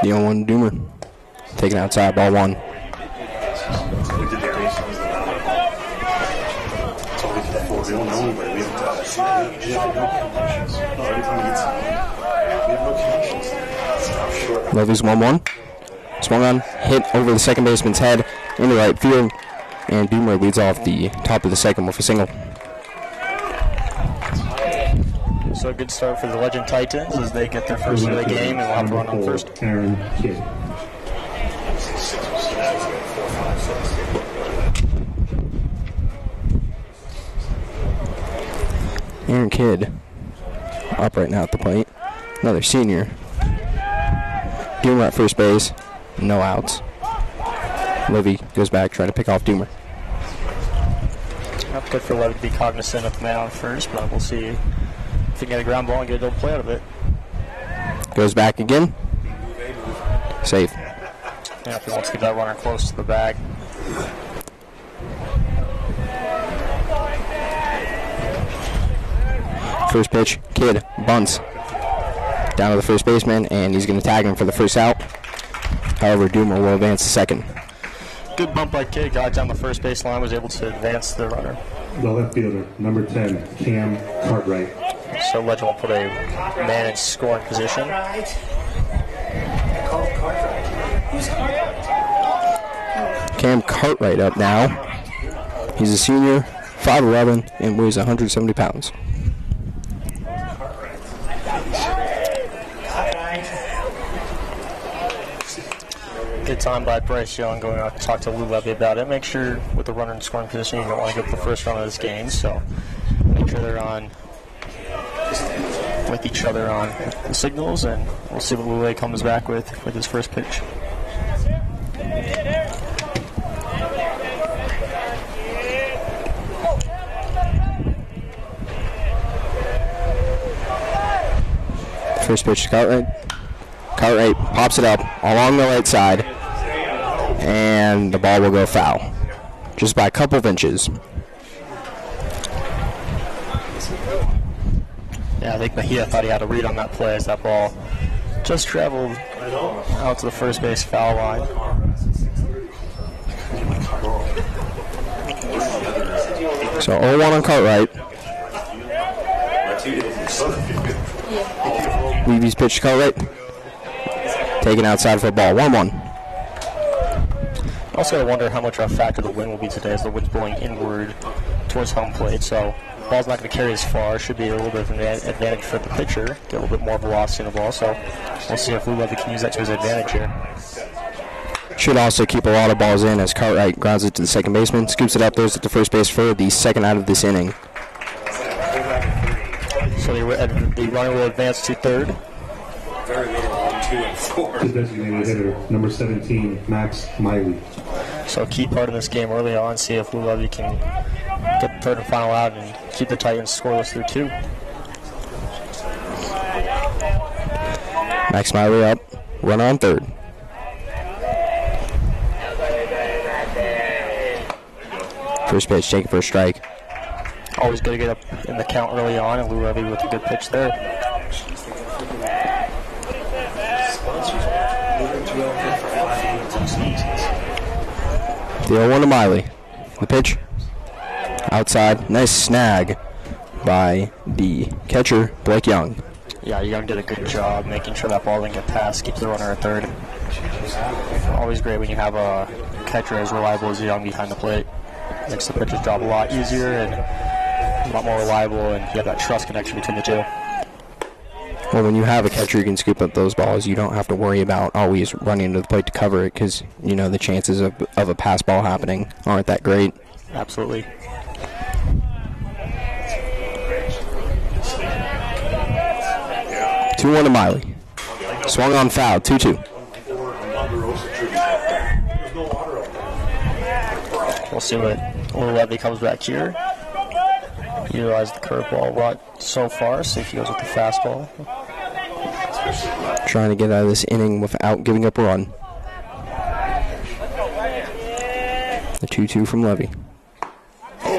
The 0-1 Doomer. Taken outside, ball 1. Levy's 1-1. Swung on, hit over the second baseman's head into right field, and Doomer leads off the top of the second with a single. So a good start for the Legend Titans as they get their first of the game and will have to run on first. Aaron Kidd. Aaron Kidd up right now at the plate. Another senior. Doomer at first base. No outs. Levy goes back trying to pick off Doomer. Not good for Levy to be cognizant of the man on first, but we'll see if he can get a ground ball and get a double play out of it. Goes back again. Safe. Yeah, if he wants to get that runner close to the bag. First pitch, Kidd bunts down to the first baseman, and he's going to tag him for the first out. However, Doomer will advance to second. Good bump by Kidd, got down the first base line, was able to advance the runner. The left fielder, number 10, Cam Cartwright. So Legend will put a man in scoring position. Cam Cartwright up now. He's a senior, 5'11", and weighs 170 pounds. Good time by Bryce Young going out to talk to Lou Levy about it. Make sure with the runner in scoring position, you don't want to give up the first run of this game, so make sure they're on with each other on the signals, and we'll see what Lou Levy comes back with his first pitch. First pitch to Cartwright. Cartwright pops it up along the right side, and the ball will go foul. Just by a couple of inches. Yeah, I think Mejia thought he had a read on that play as that ball just traveled out to the first base foul line. So 0-1 on Cartwright. Levy's pitch to Cartwright. Taken outside for a ball. 1-1. Also, I wonder how much of a factor the wind will be today as the wind's blowing inward towards home plate. So the ball's not going to carry as far. Should be a little bit of an advantage for the pitcher. Get a little bit more velocity in the ball. So we'll see if Lou Levy can use that to his advantage here. Should also keep a lot of balls in as Cartwright grounds it to the second baseman. Scoops it up, throws it to first base for the second out of this inning. So the runner will advance to third. Very little on 2 and 4. The designated hitter, number 17, Max Miley. So a key part of this game early on, see if Lou Levy can get the third and final out and keep the Titans scoreless through 2. Max Miley up, runner on third. First pitch taken for a strike. Always good to get up in the count early on, and Lou Levy with a good pitch there. The 0-1 to Miley. The pitch outside. Nice snag by the catcher, Blake Young. Yeah, Young did a good job making sure that ball didn't get past, keeps the runner at third. Always great when you have a catcher as reliable as Young behind the plate. Makes the pitcher's job a lot easier and a lot more reliable, and you have that trust connection between the two. Well, when you have a catcher who can scoop up those balls, you don't have to worry about always running into the plate to cover it because, you know, the chances of a pass ball happening aren't that great. Absolutely. Two 1 to Miley. Swung on foul, 2-2. We'll see what Lou Levy comes back here. Utilize the curveball a lot so far. See if he goes with the fastball. Trying to get out of this inning without giving up a run. The 2-2 from Levy.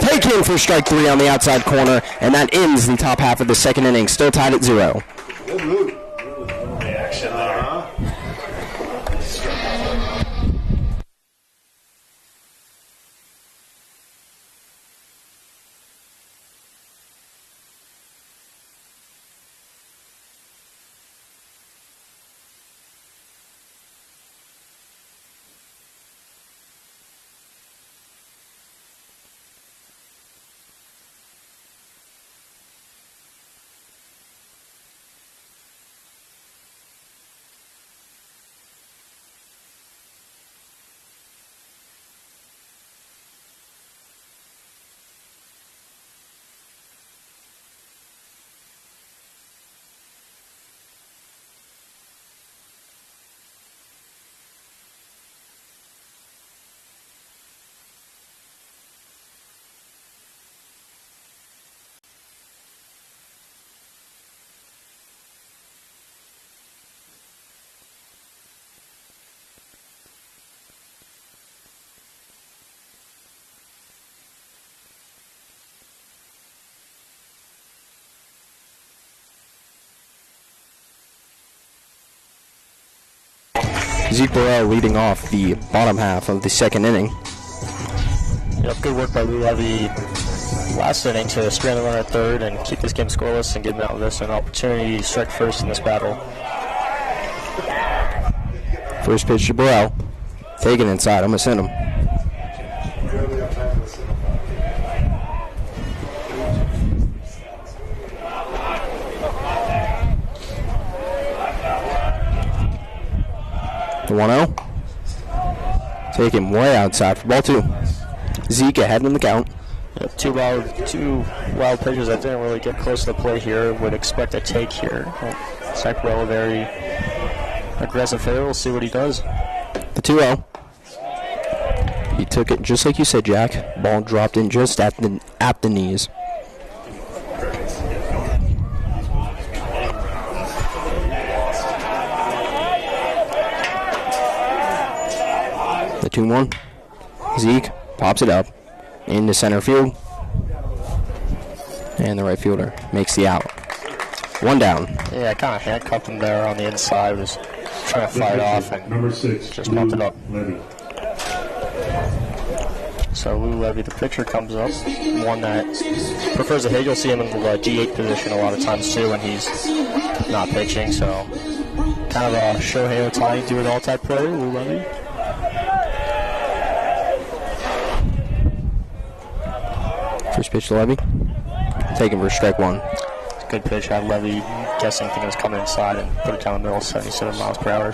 Taken for strike 3 on the outside corner, and that ends the top half of the second inning. Still tied at 0. Good move. Reaction there, huh? Zeke Burrell leading off the bottom half of the second inning. Yep, good work by Lou Levy last inning to strand the runner at third and keep this game scoreless and give Mount Vista an opportunity to strike first in this battle. First pitch to Burrell. Taken inside. I'm going to send him. The 1-0. Taken way outside for ball two. Zeke ahead in the count. Yep, two wild pitches that didn't really get close to the plate here. Would expect a take here. Zach Burrell, very aggressive hitter. We'll see what he does. The 2-0. He took it just like you said, Jack. Ball dropped in just at the knees. The 2-1. Zeke pops it up into center field. And the right fielder makes the out. One down. Yeah, I kind of handcuffed him there on the inside. Was trying to fight off and Number 6, just bumped it up. Levy. So Lou Levy, the pitcher, comes up. One that prefers to hit. You'll see him in the DH position a lot of times too when he's not pitching. So kind of a Shohei Ohtani do-it-all type player, Lou Levy. First pitch to Levy. Taken for strike one. It's a good pitch. Had Levy guessing thinking it was coming inside and put it down the middle, 77 miles per hour.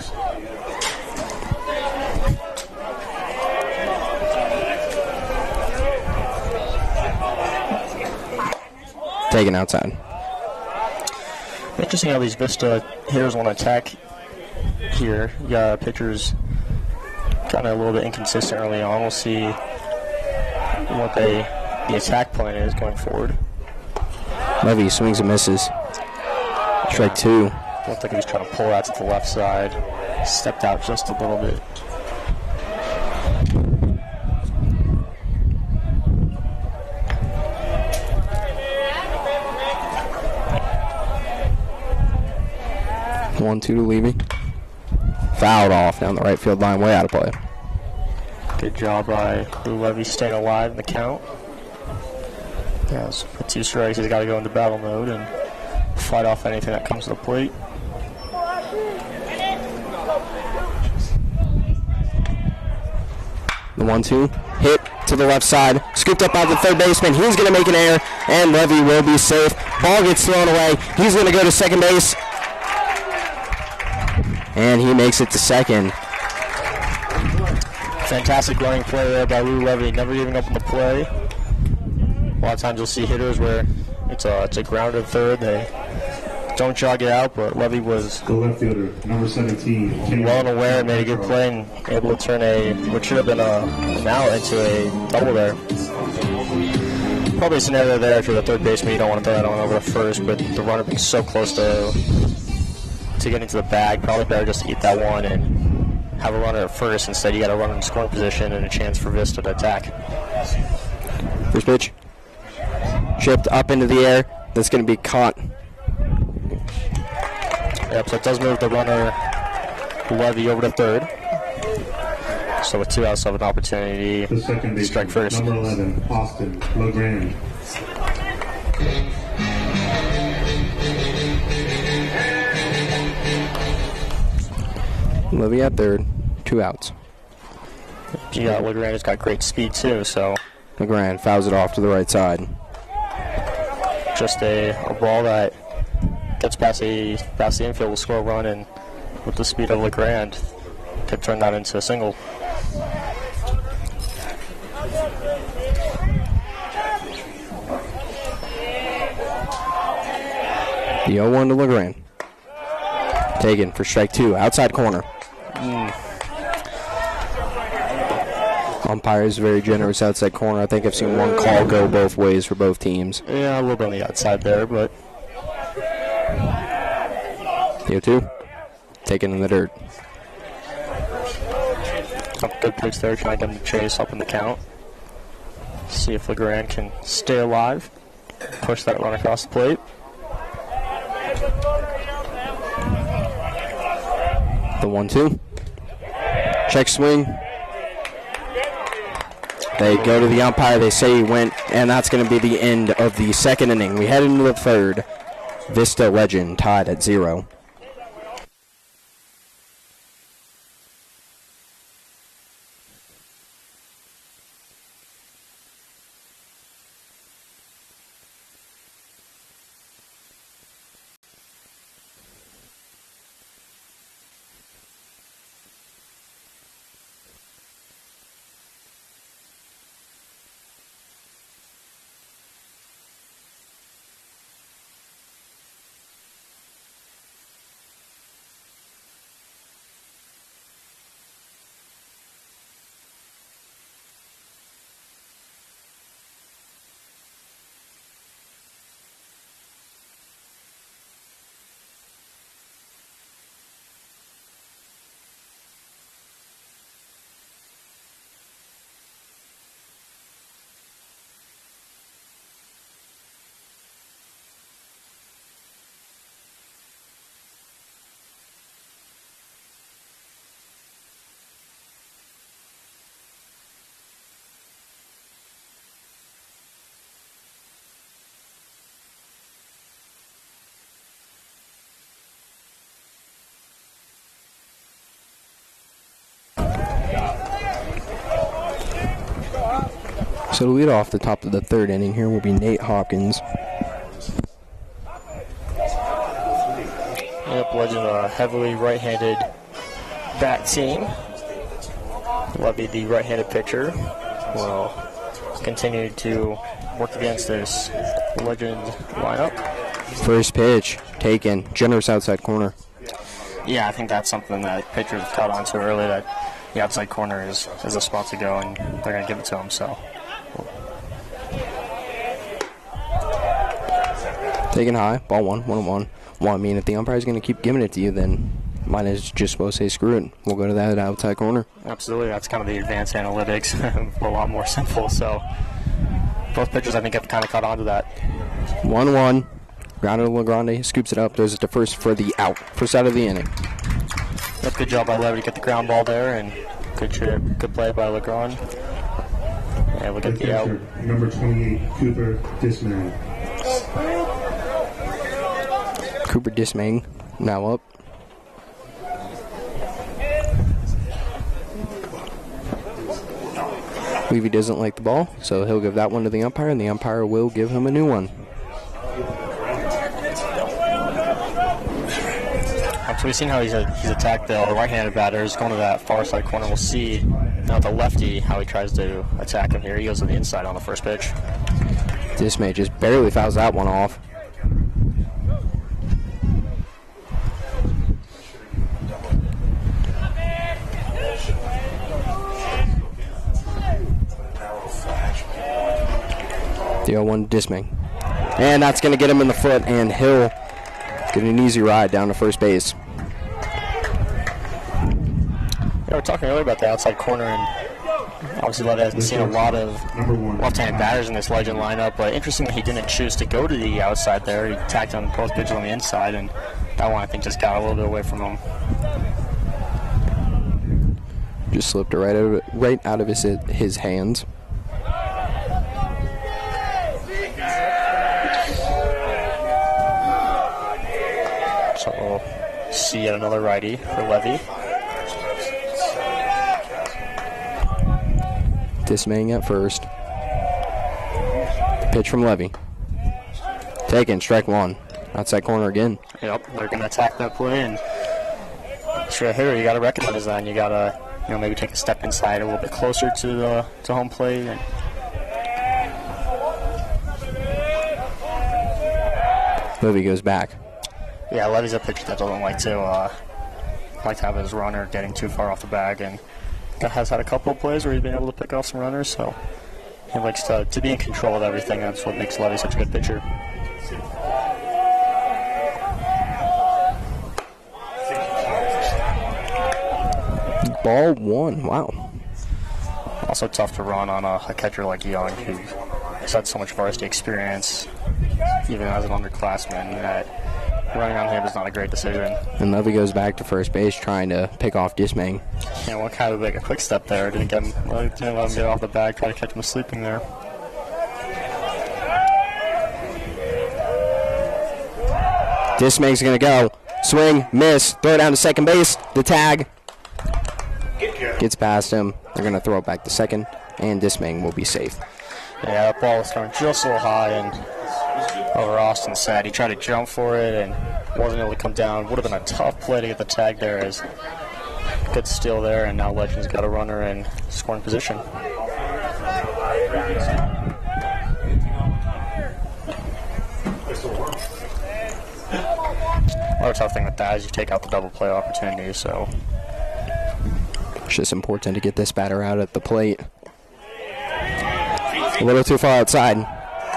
Taken outside. Interesting how these Vista hitters want to attack here. You got pitchers kind of a little bit inconsistent early on. We'll see what the attack plan is going forward. Levy swings and misses. Strike two. Looked like he was trying to pull that to the left side. Stepped out just a little bit. 1-2 to Levy. Fouled off down the right field line, way out of play. Good job by Lou Levy staying alive in the count. Yes, with 2 strikes, he's got to go into battle mode and fight off anything that comes to the plate. The 1-2 hit to the left side, scooped up by the third baseman. He's going to make an error, and Levy will be safe. Ball gets thrown away. He's going to go to second base, and he makes it to second. Fantastic running play there by Lou Levy, never giving up on the play. A lot of times you'll see hitters where it's a grounded third. They don't jog it out, but Levy was The left fielder, number 17. well and aware and made a good play and able to turn what should have been an out into a double there. Probably a scenario there if you're the third baseman, you don't want to throw that on over to first, but the runner being so close to getting to the bag, probably better just to eat that one and have a runner at first. Instead, you got a runner in scoring position and a chance for Vista to attack. First pitch. Chipped up into the air. That's going to be caught. Yep, so it does move the runner Levy over to third. So with 2 outs, have an opportunity The second to strike baseman, first. number 11, Austin Legrand. Levy at third. 2 outs. Yeah, Legrand has got great speed too, so Legrand fouls it off to the right side. just a ball that gets past the infield will score a run, and with the speed of Legrand, could turn that into a single. The 0-1 to Legrand. Taken for strike 2. Outside corner. Umpire is very generous outside corner. I think I've seen one call go both ways for both teams. Yeah, a little bit on the outside there, but The 0-2. Taken in the dirt. good pitch there, trying to get him to chase up in the count. See if Legrand can stay alive, push that run across the plate. The 1-2. Check swing. They go to the umpire. They say he went, and that's going to be the end of the second inning. We head into the third. Vista Legend tied at 0. So to lead off the top of the third inning here will be Nate Hopkins. Yep, Legend, a heavily right-handed bat team. Levy, the right-handed pitcher, will continue to work against this Legend lineup. First pitch taken, generous outside corner. Yeah, I think that's something that pitchers have caught on to early, that the outside corner is a spot to go, and they're going to give it to him. So. Taken high, ball 1-1. Well, I mean, if the umpire's going to keep giving it to you, then mine is just supposed to say screw it. We'll go to that outside corner. Absolutely, that's kind of the advanced analytics, a lot more simple. So both pitchers, I think, have kind of caught on to that. 1-1. Grounded to Legrand, scoops it up, throws it to first for the out. First out of the inning. That's good job by Levy to get the ground ball there, and good play by Legrand. And we'll get the out. Number 28, Cooper Disman. Cooper Dismang now up. Levy doesn't like the ball, so he'll give that one to the umpire, and the umpire will give him a new one. So we've seen how he's attacked the right-handed batters, going to that far side corner. We'll see now the lefty how he tries to attack him here. He goes to the inside on the first pitch. Dismay just barely fouls that one off. The 0-1 Dismay. And that's going to get him in the foot, and he'll get an easy ride down to first base. Yeah, we're talking earlier about the outside corner, and obviously Levy hasn't seen a lot of left-handed batters in this Legend lineup, but interesting that he didn't choose to go to the outside there. He tacked on both pitches on the inside, and that one I think just got a little bit away from him. Just slipped it right out of his hands. So we'll see yet another righty for Levy. Dismaying at first. Pitch from Levy. Taken, strike one. Outside corner again. Yep, they're going to attack that play, and straight hitter, you got to recognize that, and you got to maybe take a step inside a little bit closer to home plate. And Levy goes back. yeah, Levy's a pitcher that doesn't like to have his runner getting too far off the bag, and has had a couple of plays where he's been able to pick off some runners, so he likes to be in control of everything. That's what makes Levy such a good pitcher. Ball one. Wow. Also tough to run on a catcher like Young, who has had so much varsity experience, even as an underclassman, that running on him is not a great decision. And Levy goes back to first base trying to pick off Dismang. Yeah, one kind of make a quick step there. Didn't let him get off the bag, try to catch him sleeping there. Dismang's going to go. Swing, miss, throw it down to second base. The tag gets past him. They're going to throw it back to second, and Dismang will be safe. Yeah, that ball was thrown just a little high, and over Austin said he tried to jump for it and wasn't able to come down. Would have been a tough play to get the tag there. As good steal there, and now Legend's got a runner in scoring position. Another tough thing with that is you take out the double play opportunity, so it's just important to get this batter out at the plate. A little too far outside.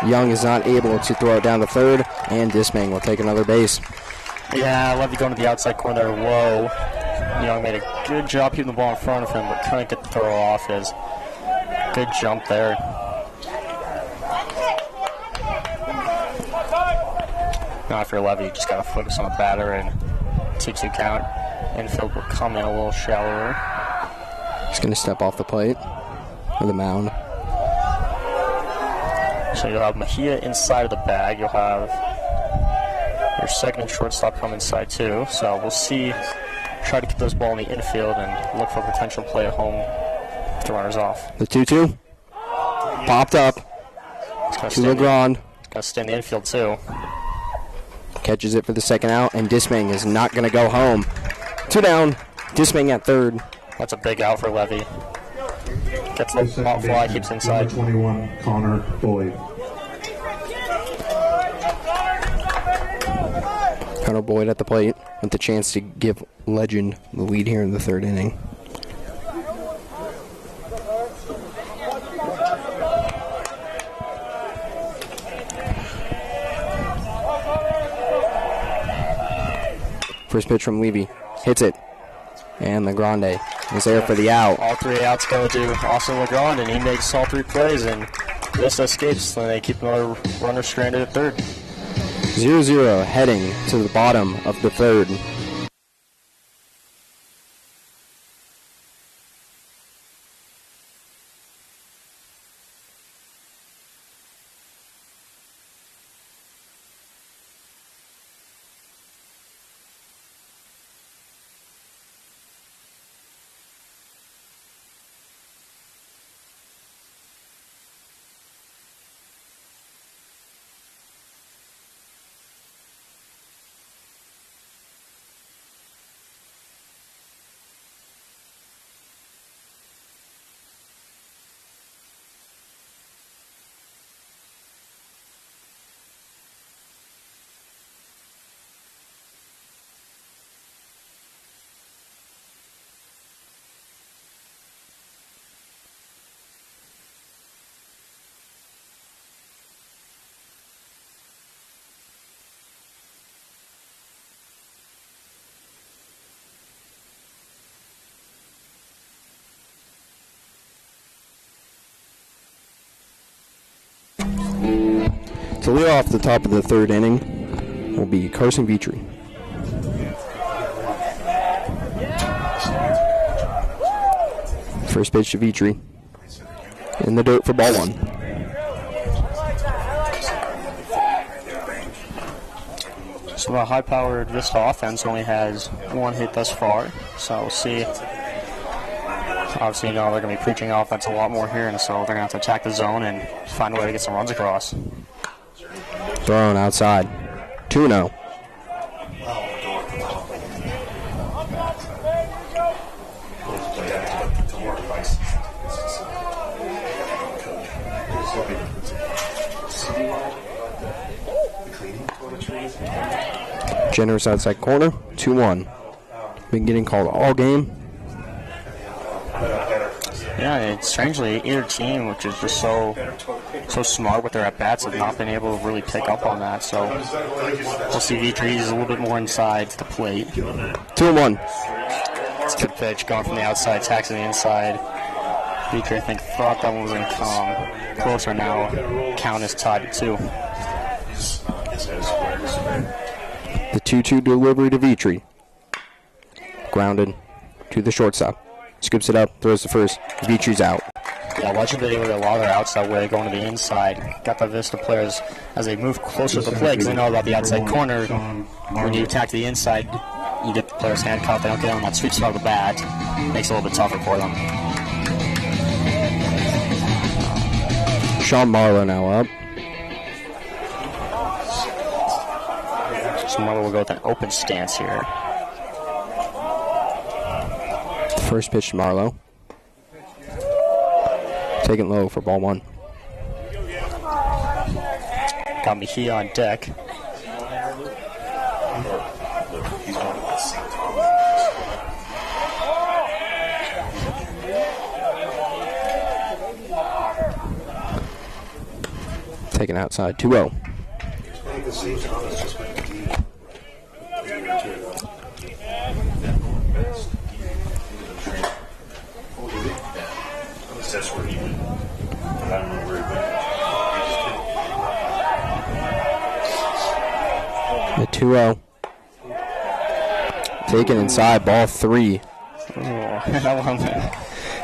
Young is not able to throw it down the third, and Dismang will take another base. Yeah, Levy going to the outside corner. Whoa. Young made a good job keeping the ball in front of him, but couldn't get the throw off. His good jump there. Now if you're Levy, you just got to focus on the batter and 2-2 count. Infield will come in a little shallower. He's going to step off the plate or the mound. So you'll have Mejia inside of the bag. You'll have your second and shortstop come inside too. So we'll see. Try to keep this ball in the infield and look for a potential play at home with the runners off. The 2-2 popped up to Legrand. Got to stay in the infield too. Catches it for the second out, and Dismang is not going to go home. 2 down. Dismang at third. That's a big out for Levy. Gets the ball fly, keeps inside. Number 21, Connor Boyd. Connor Boyd at the plate with the chance to give Legend the lead here in the third inning. First pitch from Levy. Hits it. And Legrand is there for the out. All 3 outs go to Austin Legrand, and he makes all 3 plays, and Vista escapes. And they keep another runner stranded at third. 0-0 heading to the bottom of the third. To lead off the top of the third inning will be Carson Vitry. First pitch to Vitry. In the dirt for ball 1. So the high-powered Vista offense only has 1 hit thus far. So we'll see. Obviously, you know, they're going to be preaching offense a lot more here, and so they're going to have to attack the zone and find a way to get some runs across. Thrown outside. 2-0. Generous outside corner. 2-1. Been getting called all game. Yeah, it's strangely either team, which is just so smart with their at-bats, have not been able to really pick up on that. So we'll see Vitry is a little bit more inside the plate. 2-1. It's a good pitch going from the outside, taxing the inside. Vitry, I think, thought that one was going to come closer now. Count is tied at 2. The 2-2 delivery to Vitri. Grounded to the shortstop. Scoops it up, throws the first. Vitri's out. Yeah, watching the video with a lot of outs that way, going to the inside. Got the Vista players as they move closer to the plate because they know about the outside corner. When you attack the inside, you get the players handcuffed. They don't get on that sweet spot of the bat. Makes it a little bit tougher for them. Sean Marlowe now up. So Marlowe will go with an open stance here. First pitch to Marlowe. Taken low for ball 1. Got Mejia on deck. Taken outside, 2-0. The 2-0. Taken inside, ball 3. Oh, that one.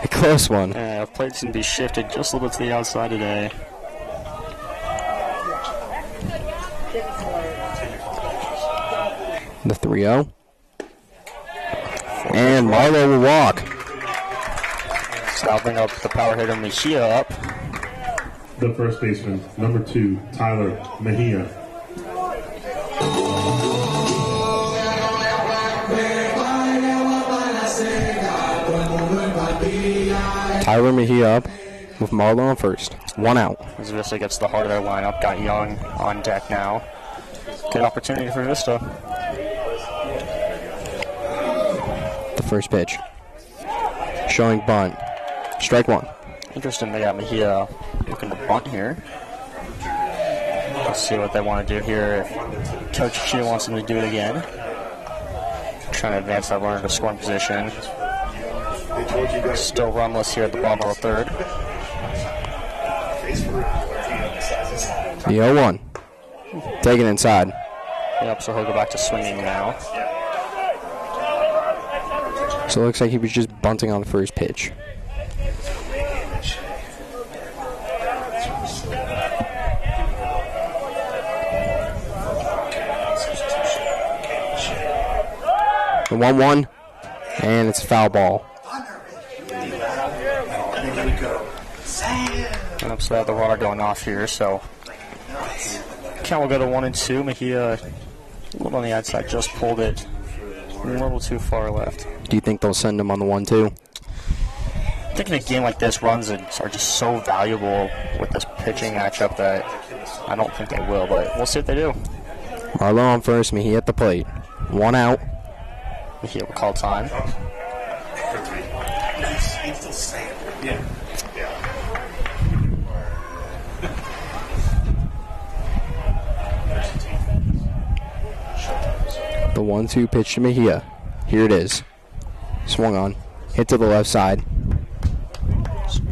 A close one. Yeah, plate's going to be shifted just a little bit to the outside today. The 3-0. And Marlowe will walk. So I'll bring up the power hitter Mejia up. The first baseman, number 2, Tyler Mejia. Tyler Mejia up with Marlowe on first. 1 out. As Vista gets the heart of their lineup, got Young on deck now. Good opportunity for Vista. The first pitch. Showing bunt. Strike 1. Interesting, they got Mejia looking to bunt here. Let's see what they want to do here. Coach Chi wants them to do it again. Trying to advance that runner to scoring position. Still runless here at the bottom of the third. The 0-1. Taken inside. Yep, so he'll go back to swinging now. So it looks like he was just bunting on the first pitch. The 1-1. And it's a foul ball. Yep, so they have the runner going off here, so count will go to 1-2. Mejia, a little on the outside, just pulled it a little too far left. Do you think they'll send him on the 1-2? I think in a game like this, runs are just so valuable with this pitching matchup that I don't think they will, but we'll see if they do. Marlowe on first, Mejia at the plate. 1 out. Mejia will call time. The 1-2 pitch to Mejia. Here it is. Swung on. Hit to the left side.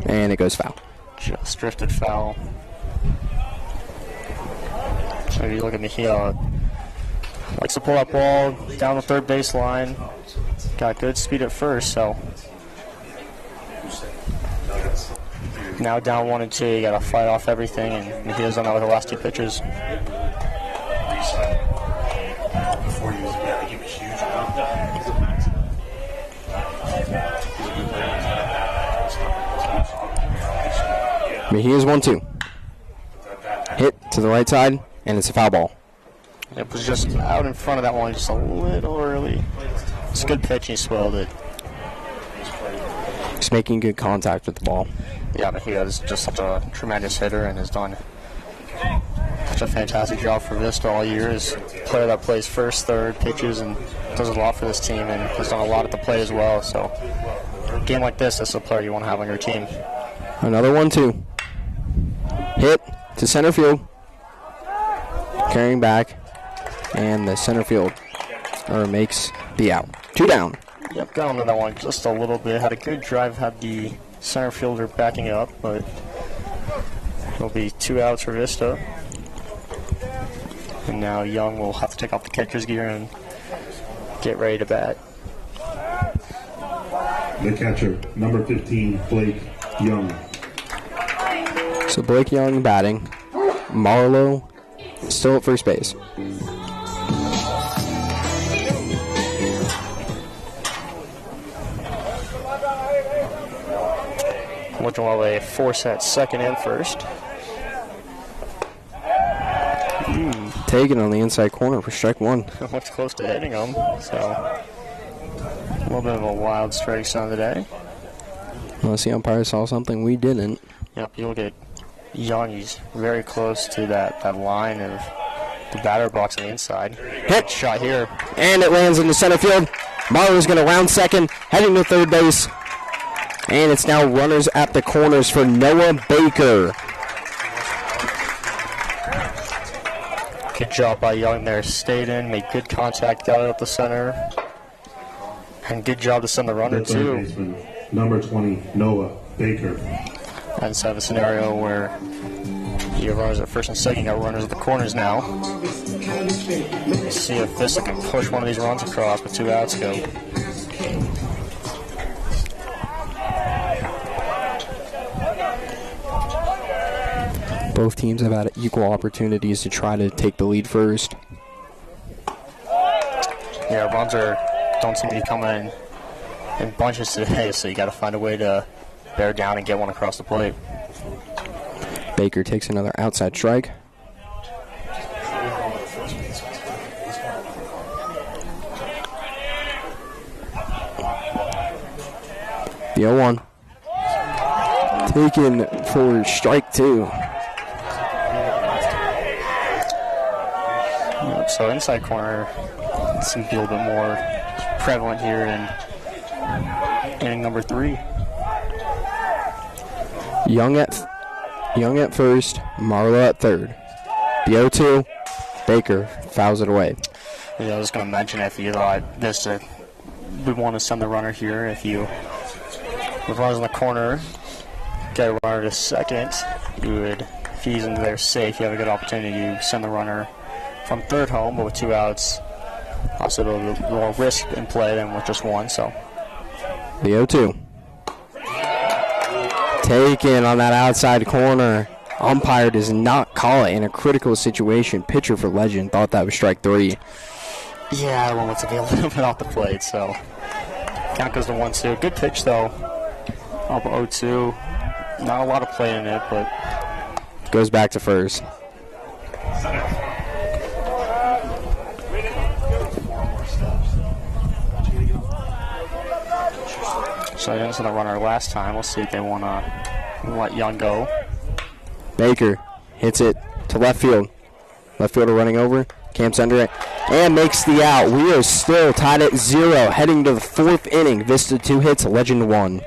And it goes foul. Just drifted foul. So if you look at Mejia, likes to pull that ball down the third baseline. Got good speed at first, so now down 1-2. You got to fight off everything, and Mejia's on that with the last 2 pitches. Mejia's 1-2. Hit to the right side, and it's a foul ball. It was just out in front of that one just a little early. It's a good pitch, he swelled it. He's making good contact with the ball. Yeah, Mejia is just such a tremendous hitter and has done such a fantastic job for Vista all year. Is a player that plays first, third, pitches, and does a lot for this team, and has done a lot at the plate as well. So a game like this, that's a player you want to have on your team. Another 1-2. Hit to center field. Carrying back. And the center field makes the out. 2 down. Yep, got onto that one just a little bit. Had a good drive, had the center fielder backing up, but it'll be 2 outs for Vista. And now Young will have to take off the catcher's gear and get ready to bat. The catcher, number 15, Blake Young. So Blake Young batting. Marlowe still at first base. Wale force at second and first. Taken on the inside corner for strike one. Looks close to hitting him, so a little bit of a wild strike zone today. Unless the umpire saw something we didn't. Yep, you look at Young, he's very close to that line of the batter box on the inside. Hit shot here. And it lands in the center field. Marlowe's going to round second, heading to third base. And it's now runners at the corners for Noah Baker. Good job by Young there. Stayed in, made good contact, got it up the center. And good job to send the runner, The third too. baseman, number 20, Noah Baker. And so have a scenario where you have runners at first and second, you got runners at the corners now. Let's see if Vista can push one of these runs across with 2 outs go. Both teams have had equal opportunities to try to take the lead first. Yeah, runs don't seem to be coming in bunches today, so you got to find a way to bear down and get one across the plate. Baker takes another outside strike. The 0-1. Taken for strike two. So inside corner seems to be a little bit more prevalent here in inning number 3. Young at first, Marlowe at third. The 0-2, Baker fouls it away. Yeah, I was going to mention if you thought Vista would want to send the runner here, with runners in the corner, get a runner to second, you would, if he's in there safe, you have a good opportunity to send the runner from third home, but with 2 outs, also a little more risk in play than with just one. So the 0-2. Taken on that outside corner. Umpire does not call it in a critical situation. Pitcher for Legend thought that was strike 3. yeah, I want to be a little bit off the plate, so count goes to 1-2. Good pitch though. Up 0-2. Not a lot of play in it, but goes back to first. so I didn't send the runner last time. We'll see if they want to let Young go. Baker hits it to left field. Left fielder running over, camps under it, and makes the out. We are still tied at 0, heading to the 4th inning. Vista 2 hits, Legend 1.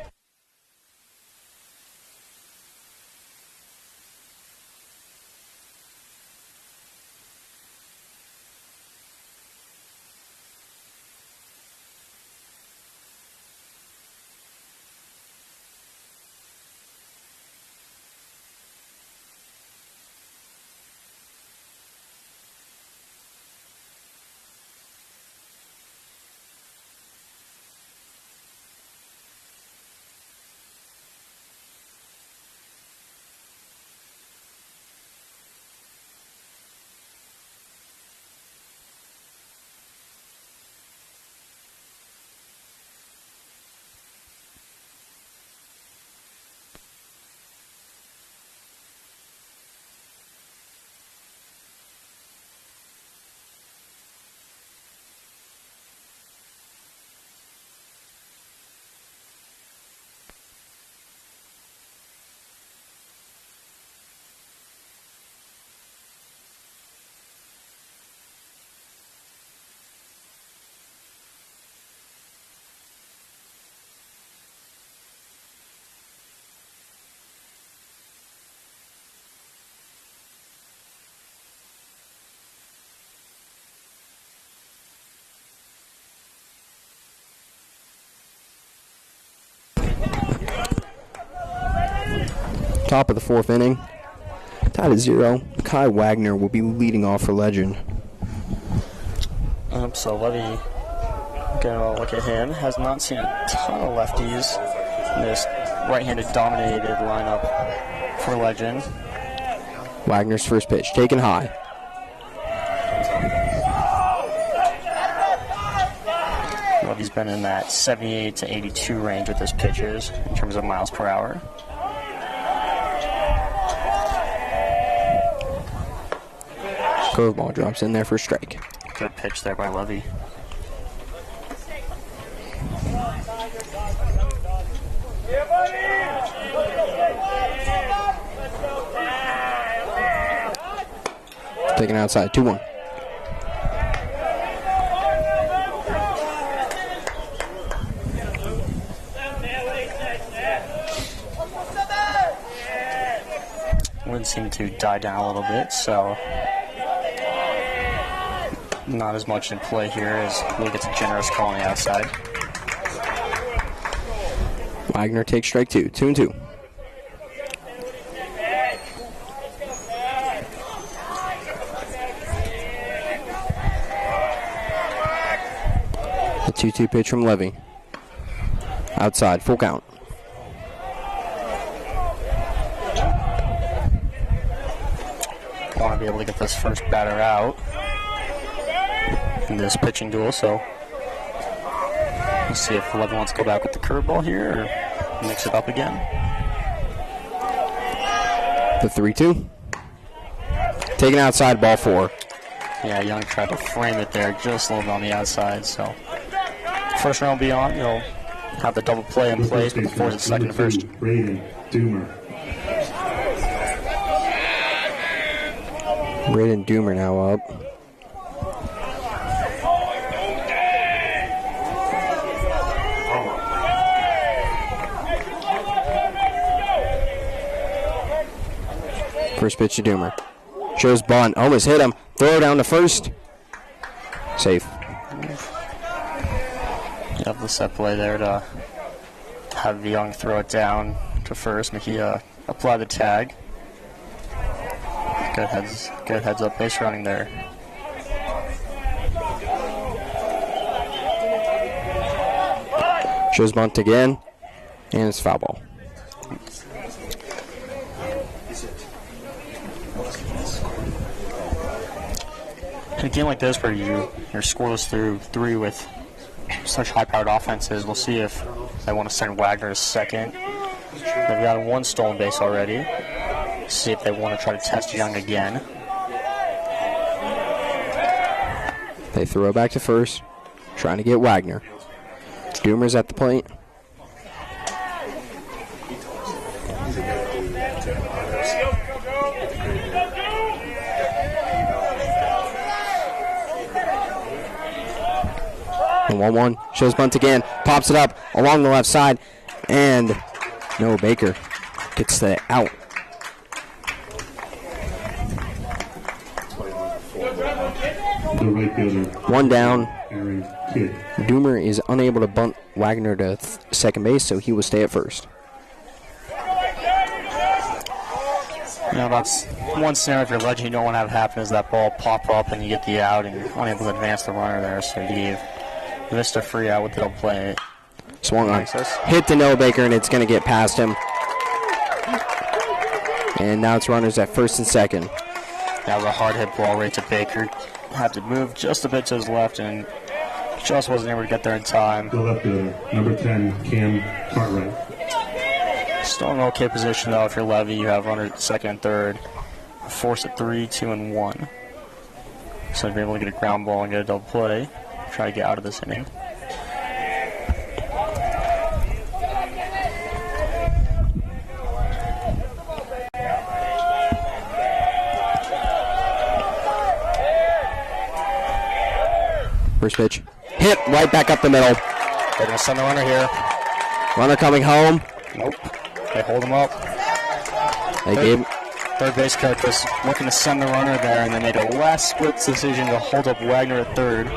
Top of the 4th inning. Tied at 0. Kai Wagner will be leading off for Legend. lineup, so Levy gonna look at him. Has not seen a ton of lefties in this right-handed dominated lineup for Legend. Wagner's first pitch, taken high. Levy's been in that 78 to 82 range with his pitches in terms of miles per hour. Curveball drops in there for a strike. Good pitch there by Levy. Taken outside, 2-1. Wind seemed to die down a little bit, so not as much in play here as Lee gets a generous call on the outside. Wagner takes strike 2, 2-2. The 2-2 pitch from Levy. Outside, full count. Want to be able to get this first batter out in this pitching duel, so we'll see if Levy wants to go back with the curveball here or mix it up again. The 3-2. Taken outside, ball 4. Yeah, Young tried to frame it there just a little bit on the outside, so first round will be on. You'll have the double play in place with the fours at second and first. Braden Doomer. Braden Doomer now up. First pitch to Doomer. Shows bunt. Almost hit him. Throw down to first. Safe. You have the set play there to have Young throw it down to first. Mejia apply the tag. Good heads up base running there. Shows bunt again. And it's foul ball. In a game like this where you're scoreless through 3 with such high-powered offenses, we'll see if they want to send Wagner to second. They've got 1 stolen base already. See if they want to try to test Young again. They throw it back to first, trying to get Wagner. Doomer's at the plate. And 1-1. Shows bunt again. Pops it up along the left side. And no, Baker gets the out. The right fielder. 1 down. Aaron Kidd. Doomer is unable to bunt Wagner to second base, so he will stay at first. You know, that's one scenario if you're Legend you don't want to have happen is that ball pop up and you get the out and you're unable to advance the runner there, so you gave Vista free out with the play. Swung on. Hit to Noah Baker, and it's going to get past him. And now it's runners at first and second. That was a hard hit ball right to Baker. Had to move just a bit to his left and just wasn't able to get there in time. The left fielder, number 10, Cam Cartwright. Still in okay position though if you're Levy. You have runners at second and third. Force at 3, 2, and 1. So you'll be able to get a ground ball and get a double play. Try to get out of this inning. First pitch. Hit right back up the middle. They're going to send the runner here. Runner coming home. Nope. They hold him up. They gave Third base coach was looking to send the runner there, and they made a last-split decision to hold up Wagner at third.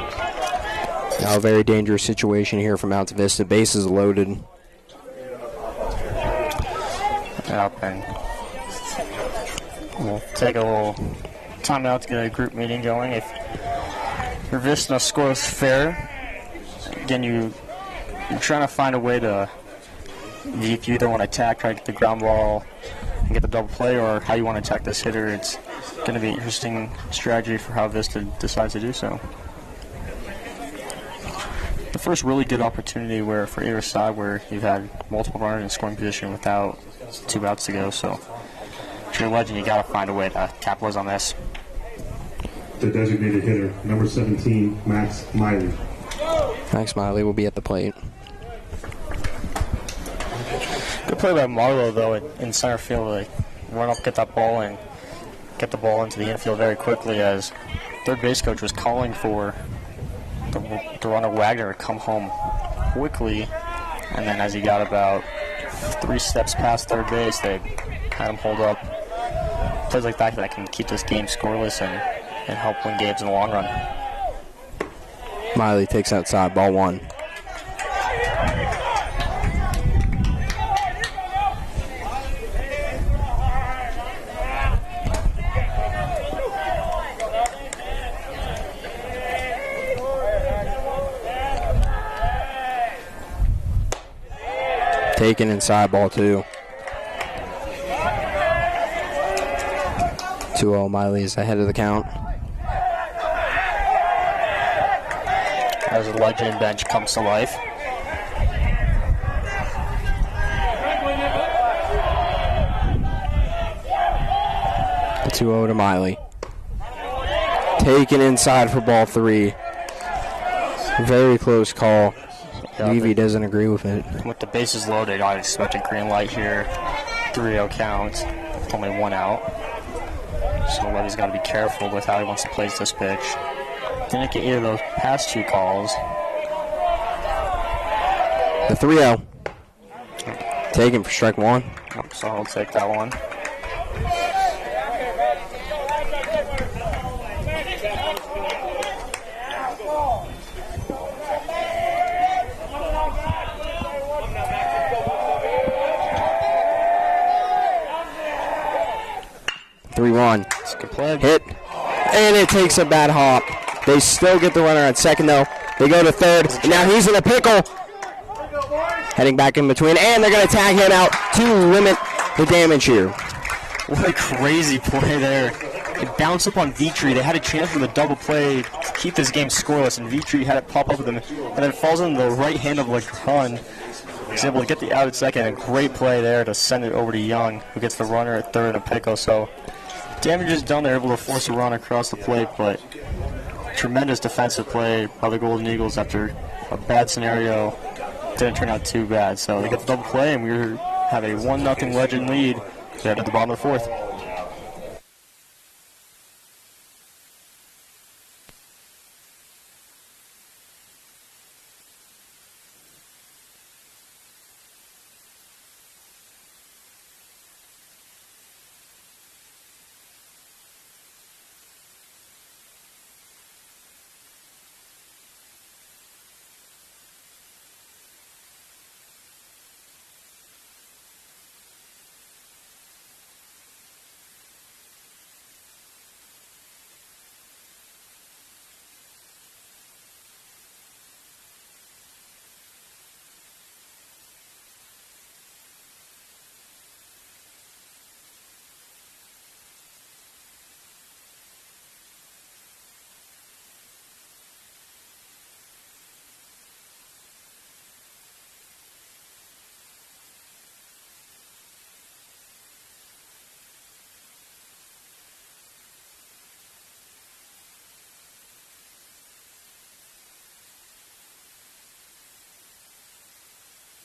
now a very dangerous situation here from out to Vista. Bases loaded. Yep, and we'll take a little time out to get a group meeting going. If For Vista, score was fair. Again, you're trying to find a way to, if you either want to attack, try to get the ground ball and get the double play, or how you want to attack this hitter. It's going to be an interesting strategy for how Vista decides to do so. The first really good opportunity where for either side where you've had multiple runners in scoring position without 2 outs to go. So if you're a Legend, you got to find a way to capitalize on this. The designated hitter, number 17, Max Miley. Max Miley will be at the plate. Good play by Marlowe, though, in center field. Like, run up, get that ball, and get the ball into the infield very quickly, as third base coach was calling for the runner Wagner to come home quickly. And then as he got about 3 steps past third base, they had him hold up. Plays like that can keep this game scoreless and help win games in the long run. Miley takes outside, ball 1. Taken inside, ball 2. 2-0, Miley is ahead of the count. As the Legend bench comes to life. The 2-0 to Miley. Taken inside for ball 3. Very close call. Levy doesn't agree with it. With the bases loaded, I expect a green light here. 3-0 count. Only 1 out. So Levy's got to be careful with how he wants to place this pitch. Didn't get either of those past 2 calls. The 3-0. Taken for strike 1. So I'll take that one. It's a good play. Hit. And it takes a bad hop. They still get the runner at second, though. They go to third. And now he's in a pickle. Heading back in between. And they're going to tag him out to limit the damage here. What a crazy play there. It bounced up on Vitri. They had a chance for the double play to keep this game scoreless, and Vitri had it pop up with them. And then it falls on the right hand of Legrand. He's able to get the out at second. A great play there to send it over to Young, who gets the runner at third and a pickle. So damage is done. They're able to force a run across the plate, but tremendous defensive play by the Golden Eagles after a bad scenario. Didn't turn out too bad. So they get the double play, and we have a 1-0 Legend lead at the bottom of the 4th.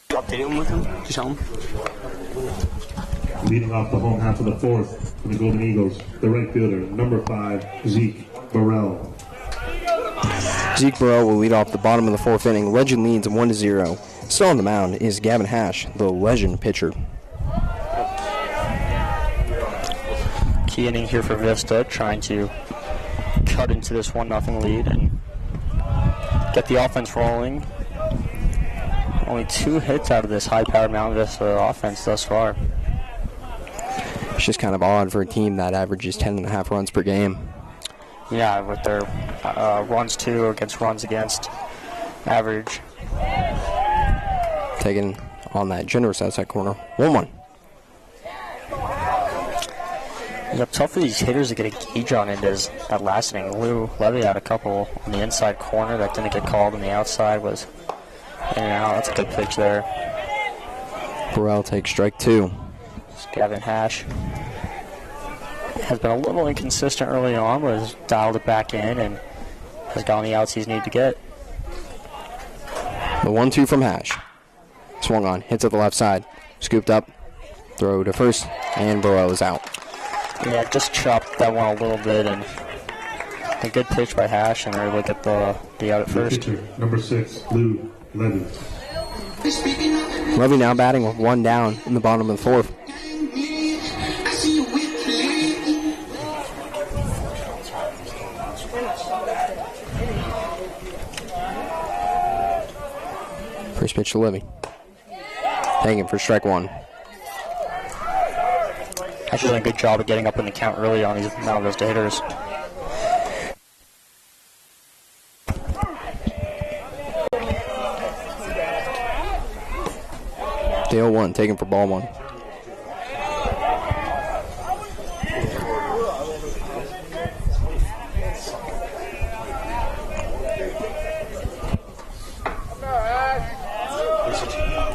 Update him with him? Just tell him. Leading off the home half of the 4th for the Golden Eagles, the right fielder, number 5, Zeke Burrell. Zeke Burrell will lead off the bottom of the 4th inning. Legend leads 1-0. Still on the mound is Gavin Hash, the Legend pitcher. Key inning here for Vista, trying to cut into this 1-0 lead and get the offense rolling. Only 2 hits out of this high-powered Mount Vista offense thus far. It's just kind of odd for a team that averages 10.5 runs per game. Yeah, with their runs to against runs against average. Taking on that generous outside corner. 1-1. It's tough for these hitters to get a gauge on it is that last inning. Lou Levy had a couple on the inside corner that didn't get called, and the outside was in and out. That's a good pitch there. Burrell takes strike 2. Gavin Hash has been a little inconsistent early on, but has dialed it back in and has gotten the outs he's needed to get. The 1-2 from Hash. Swung on, hits at the left side. Scooped up, throw to first, and Burrell is out. Yeah, just chopped that one a little bit, and a good pitch by Hash, and they're able to get the out at first. Pitcher, number 6, Lou Levy. Levy now batting with 1 down in the bottom of the 4th. First pitch to Levy. Taking for strike 1. Actually doing a good job of getting up in the count early on these now those hitters. The 0-1 taken for ball 1.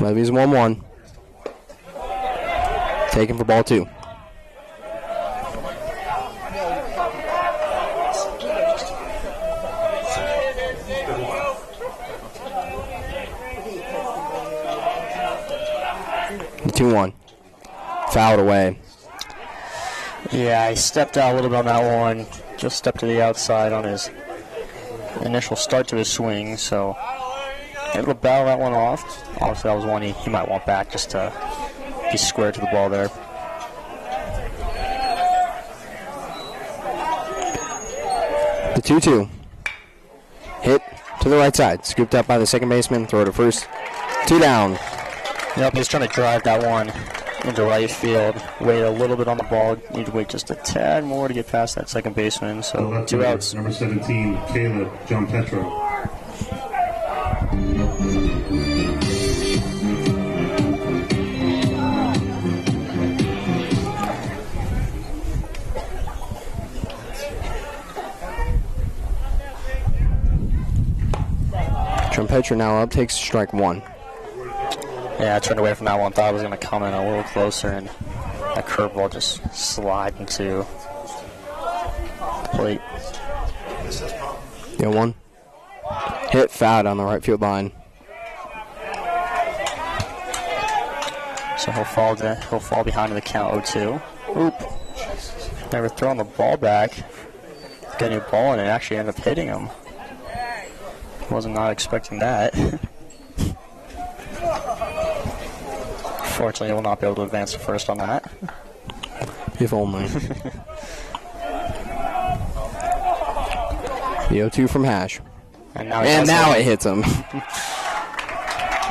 Levy's 1-1. Taken for ball 2. The 2-1. Fouled away. Yeah, he stepped out a little bit on that one. Just stepped to the outside on his initial start to his swing, so able to battle that one off. Obviously, that was one he might want back just to be square to the ball there. The 2-2. Hit to the right side. Scooped up by the second baseman. Throw to first. 2 down. Yep, he's trying to drive that one into right field. Wait a little bit on the ball. Need to wait just a tad more to get past that second baseman. So 2 outs. Number 17, Caleb John Petro. Trumpeter now up, takes strike 1. Yeah, I turned away from that one. Thought I was going to come in a little closer, and that curveball just slide into the plate. The 1. Hit foul on the right field line. So he'll fall behind in the count 0-2. Oop. Never throwing the ball back. Getting a ball, and it actually ended up hitting him. Wasn't not expecting that. Fortunately, he will not be able to advance to first on that. If only. The 0-2 from Hash. And now, it hits him.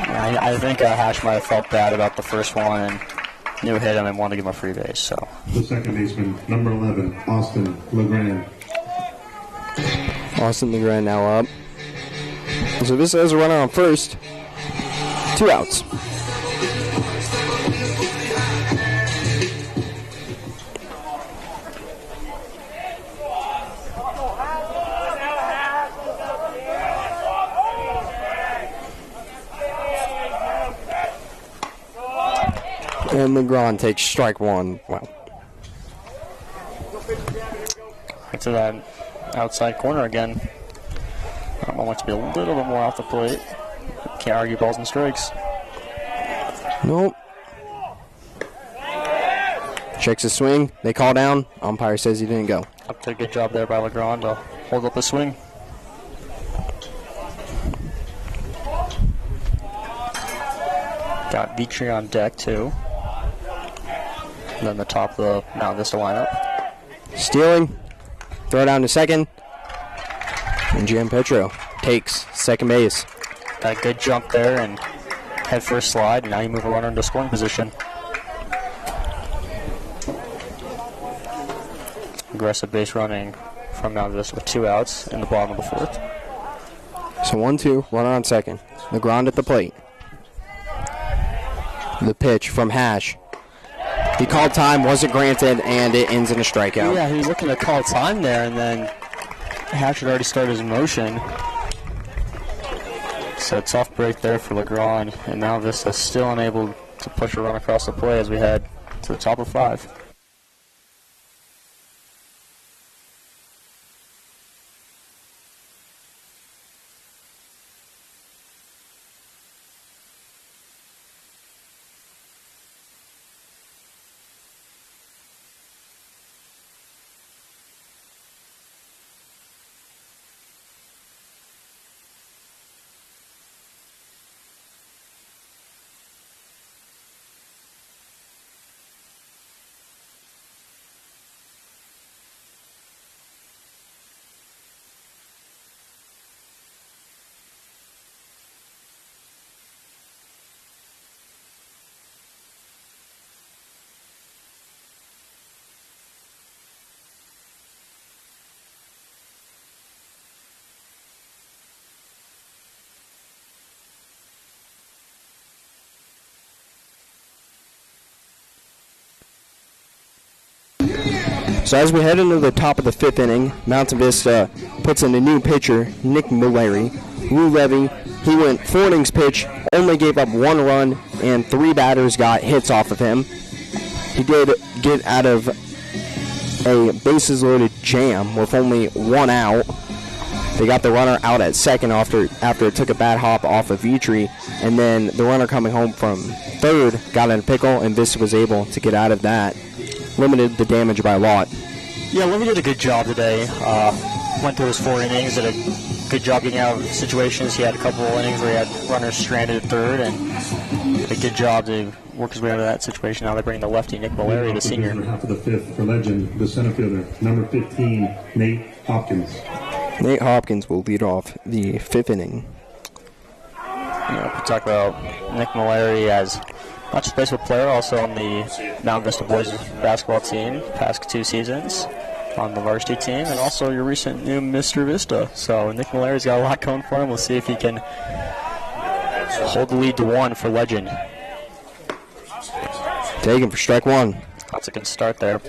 Yeah, I think Hash might have felt bad about the first one and knew it hit him and wanted to give him a free base. So The second baseman, number 11, Austin Legrand. Austin Legrand now up. So Vista has a runner on first. 2 outs. And Legrand takes strike 1. Wow. back to that outside corner again. I want to be a little bit more off the plate. Can't argue balls and strikes. Nope. Checks his swing. They call down. Umpire says he didn't go. Up to a good job there by Legrand to hold up the swing. Got Vitri on deck too. And then the top of the Mount Vista lineup. Stealing. Throw down to second. And Gian Petro takes second base. Got a good jump there and head first slide. And now you move a runner into scoring position. Aggressive base running from Mount Vista with 2 outs in the bottom of the 4th. So 1-2, runner on second. Legrand at the plate. The pitch from Hash. He called time, wasn't granted, and it ends in a strikeout. Yeah, he was looking to call time there, and then Hash had already started his motion. So a tough break there for Legrand, and now Vista still unable to push a run across the play as we head to the top of 5. So as we head into the top of the 5th inning, Mountain Vista puts in a new pitcher, Nick Mullery. Lou Levy, he went 4 innings pitch, only gave up 1 run, and 3 batters got hits off of him. He did get out of a bases-loaded jam with only 1 out. They got the runner out at second after it took a bad hop off of Vitri, and then the runner coming home from third got in a pickle, and Vista was able to get out of that. Limited the damage by a lot. Yeah, Levy did a good job today. Went through his 4 innings, did a good job getting out of situations. He had a couple innings where he had runners stranded at third, and did a good job to work his way out of that situation. Now they bring the lefty, Nick Mullery, the senior. Half of the 5th for Legend, the center fielder, number 15, Nate Hopkins. Nate Hopkins will lead off the 5th inning. Yeah, we talk about Nick Mullery as not just a baseball player, also on the Mount Vista boys basketball team, past 2 seasons on the varsity team, and also your recent new Mr. Vista. So Nick Mullery's got a lot going for him. We'll see if he can hold the lead to 1 for Legend. Taken for strike 1. That's a good start there.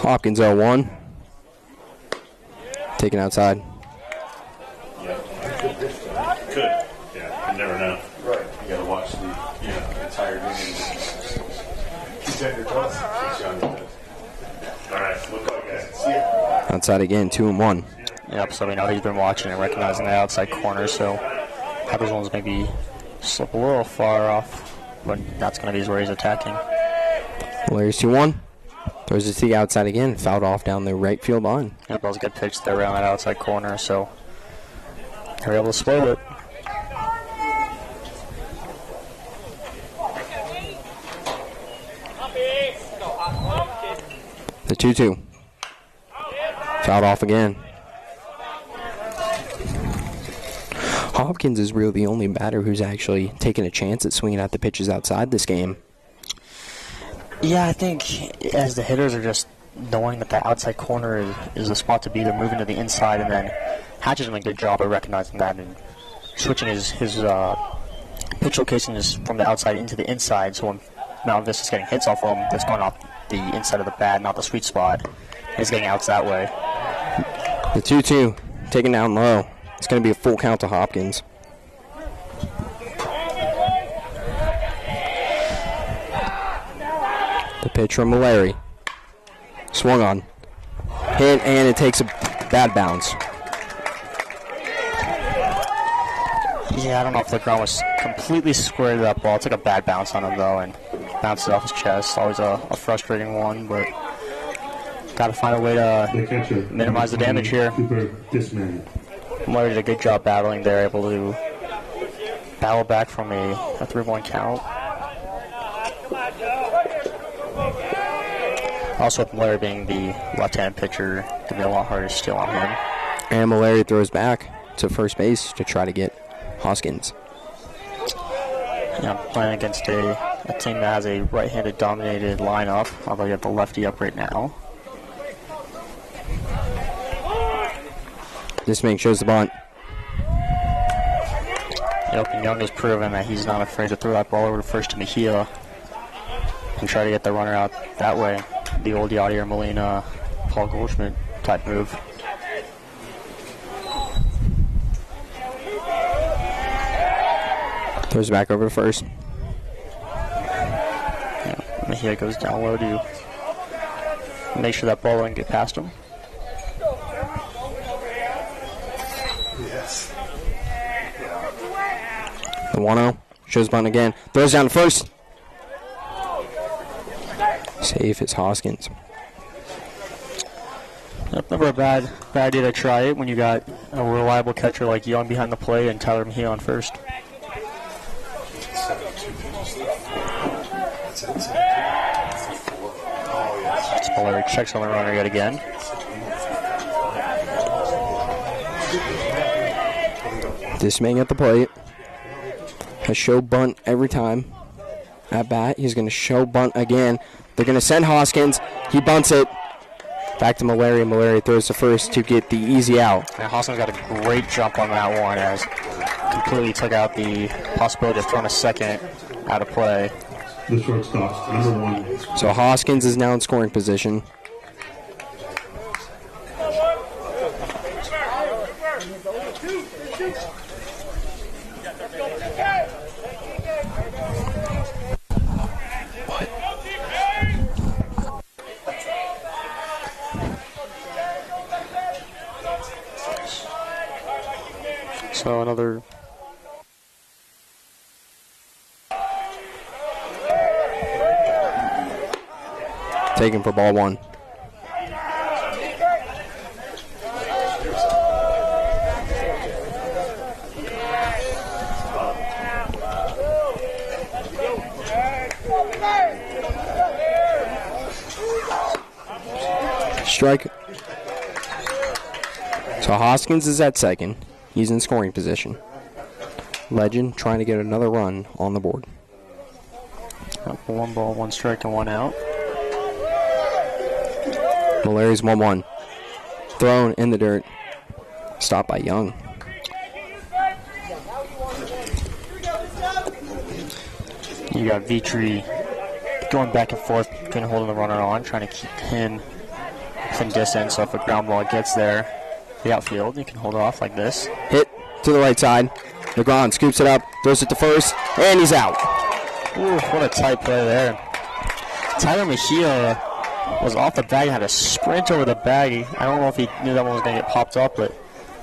Hopkins 0-1. Taken outside. Could. Yeah, you never know. Right. You got to watch the entire game. Keep on your toes. All right, look up, guys. See ya. Outside again, 2-1. Yep, so we know he's been watching and recognizing the outside corner, so have those ones maybe slip a little far off, but that's going to be where he's attacking. Larry's 2-1. Throws it to the outside again, fouled off down the right field line. Yep, that was a good pitch there around that outside corner, so they're able to spoil it. The 2-2. Fouled off again. Hopkins is really the only batter who's actually taken a chance at swinging at the pitches outside this game. Yeah, I think as the hitters are just knowing that the outside corner is the spot to be, they're moving to the inside, and then Hatch is doing a good job of recognizing that and switching his pitch location is from the outside into the inside, so when Mount Vista is getting hits off of him, that's going off the inside of the bat, not the sweet spot. He's getting outs that way. The 2-2, taken down low. It's going to be a full count to Hopkins. The pitch from Mullery. Swung on. Hit, and it takes a bad bounce. Yeah, I don't know if Legrand was completely squared to that ball. It took a bad bounce on him, though, and bounced it off his chest. Always a frustrating one, but got to find a way to minimize the damage here. Mullery did a good job battling there, able to battle back from a 3-1 count. Also, with Mullery being the left-hand pitcher, it's going to be a lot harder to steal on him. And Mullery throws back to first base to try to get Hoskins. Yeah, I'm playing against a team that has a right-handed dominated lineup, although you have the lefty up right now. This man shows the bunt. Yep, and Young has proven that he's not afraid to throw that ball over to first to Mejia and try to get the runner out that way. The old Yadier Molina, Paul Goldschmidt type move. Throws it back over to first. Yeah, Mejia goes down low to make sure that ball doesn't get past him. Yes. The 1-0. Shows bunt again. Throws down to first. Safe is Hoskins. Yep, never a bad idea to try it when you got a reliable catcher like Young behind the plate and Tyler Mejia on first. Spoiler checks on the runner yet again. This man at the plate has show bunt every time at bat. He's going to show bunt again. They're going to send Hoskins. He bunts it. Back to Malaria. Malaria throws to first to get the easy out. And Hoskins got a great jump on that one as completely took out the possibility of throwing a second out of play. The shortstop, number 1. So Hoskins is now in scoring position. So another taken for ball 1. Strike. So Hoskins is at second. He's in scoring position. Legend trying to get another run on the board. 1 ball, 1 strike, and 1 out. Malaria's 1-1. Thrown in the dirt. Stopped by Young. You got Vitri going back and forth, getting hold of the runner on, trying to keep him within distance. So if a ground ball gets there, the outfield, you can hold it off like this. Hit to the right side. Legrand scoops it up, throws it to first, and he's out. Ooh, what a tight play there. Tyler Mejia was off the bag, had a sprint over the bag. I don't know if he knew that one was going to get popped up, but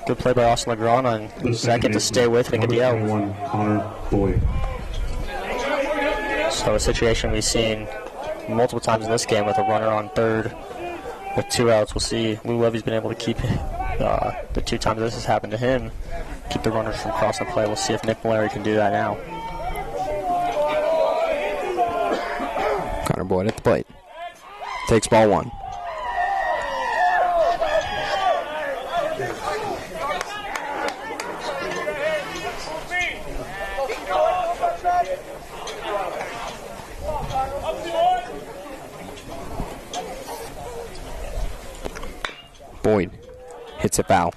good play by Austin Legrand on second to stay with it and get the out. Connor Boyd. So a situation we've seen multiple times in this game with a runner on third with 2 outs. We'll see. Lou Levy's been able to keep the 2 times this has happened to him, keep the runners from crossing play. We'll see if Nick Malari can do that now. Connor Boyd at the plate. Takes ball 1. Boyd hits a foul.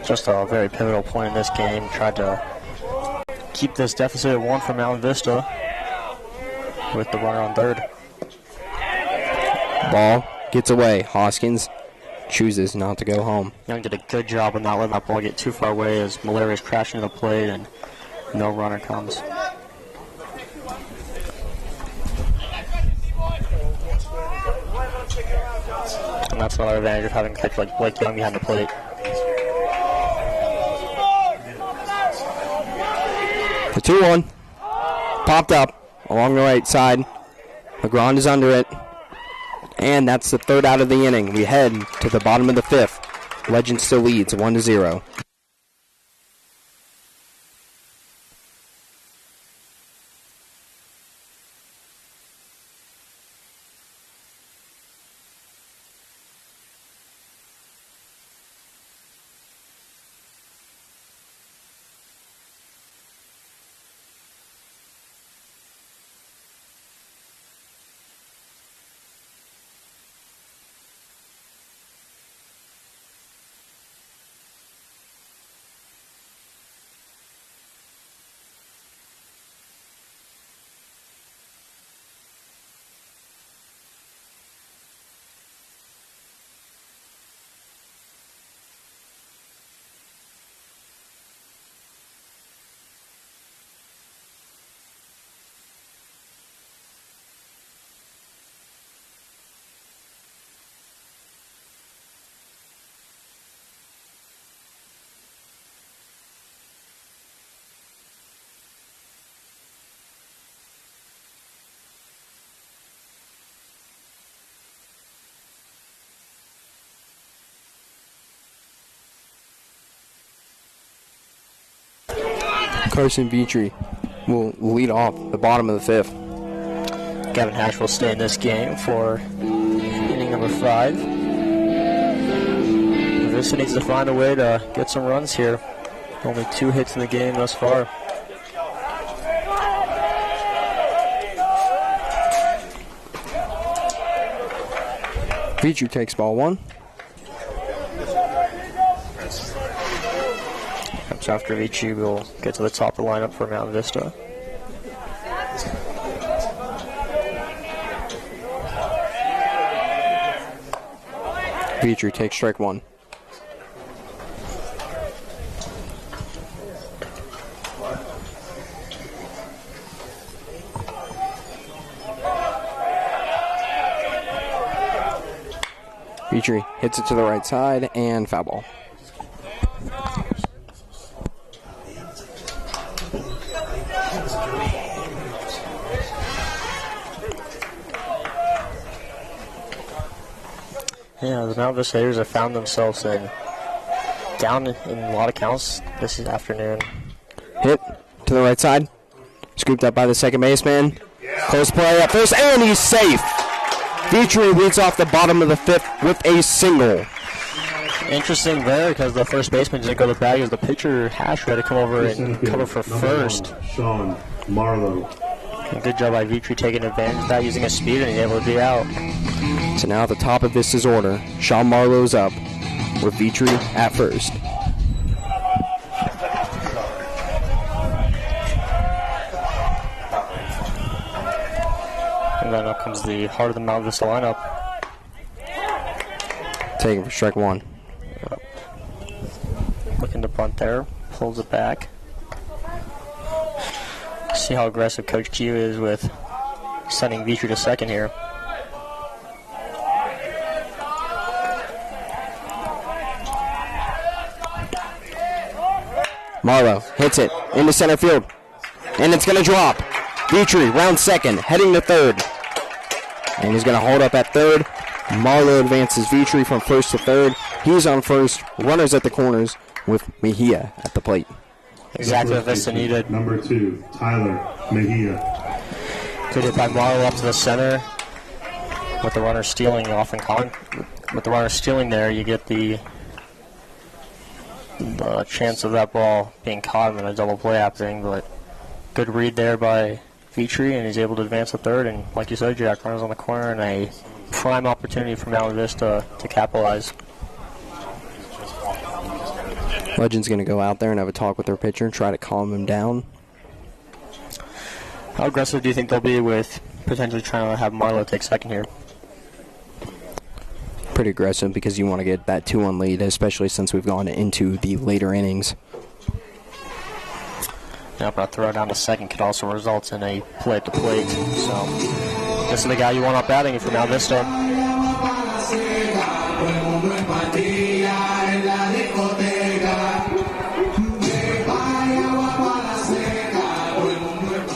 Just a very pivotal point in this game. Tried to keep this deficit at 1 for Mount Vista with the runner on third. Ball gets away. Hoskins chooses not to go home. Young did a good job of not letting that ball get too far away as Malaria is crashing to the plate and no runner comes. And that's another advantage of having a catch like Blake Young behind the plate. The 2-1 popped up along the right side. Legrand is under it. And that's the 3rd out of the inning. We head to the bottom of the 5th. Legend still leads 1-0. Carson Vitry will lead off the bottom of the fifth. Gavin Hash will stay in this game for inning number 5. Vista needs to find a way to get some runs here. Only 2 hits in the game thus far. Vitry takes ball 1. Comes after Vitry will get to the top of the lineup for Mount Vista. Vitry takes strike 1. Vitry hits it to the right side and foul ball. Yeah, the Mount Vista Haters have found themselves down in a lot of counts this afternoon. Hit to the right side. Scooped up by the second baseman. Close play at first, and he's safe. Vitry leads off the bottom of the 5th with a single. Interesting there because the first baseman didn't go to the bag as the pitcher Hash had to come over and cover for first. Sean Marlowe. A good job by Vitry taking advantage of that, using his speed, and he's able to be out. So now at the top of Vista's order, Sean Marlowe's up with Vitry at first. And then up comes the heart of the Mount Vista lineup. Taking for strike 1. Looking to bunt there, pulls it back. See how aggressive Coach Q is with sending Vitry to second here. Marlowe hits it into center field, and it's going to drop. Vitry round second, heading to third, and he's going to hold up at third. Marlowe advances Vitry from first to third. He's on first, runners at the corners with Mejia at the plate. Exactly what Vista needed. Number 2, Tyler Mejia. Good hit by Marlowe up to the center. With the runner stealing with the runner stealing there, you get the chance of that ball being caught and a double play happening. But good read there by Vitry, and he's able to advance to third. And like you said, Jack, runners on the corner, and a prime opportunity for Mount Vista to capitalize. Legend's going to go out there and have a talk with their pitcher and try to calm him down. How aggressive do you think they'll be with potentially trying to have Marlowe take second here? Pretty aggressive because you want to get that 2-1 lead, especially since we've gone into the later innings. Now, but a throw down to second could also result in a play at the plate. So, this is the guy you want up batting if you're Mount Vista.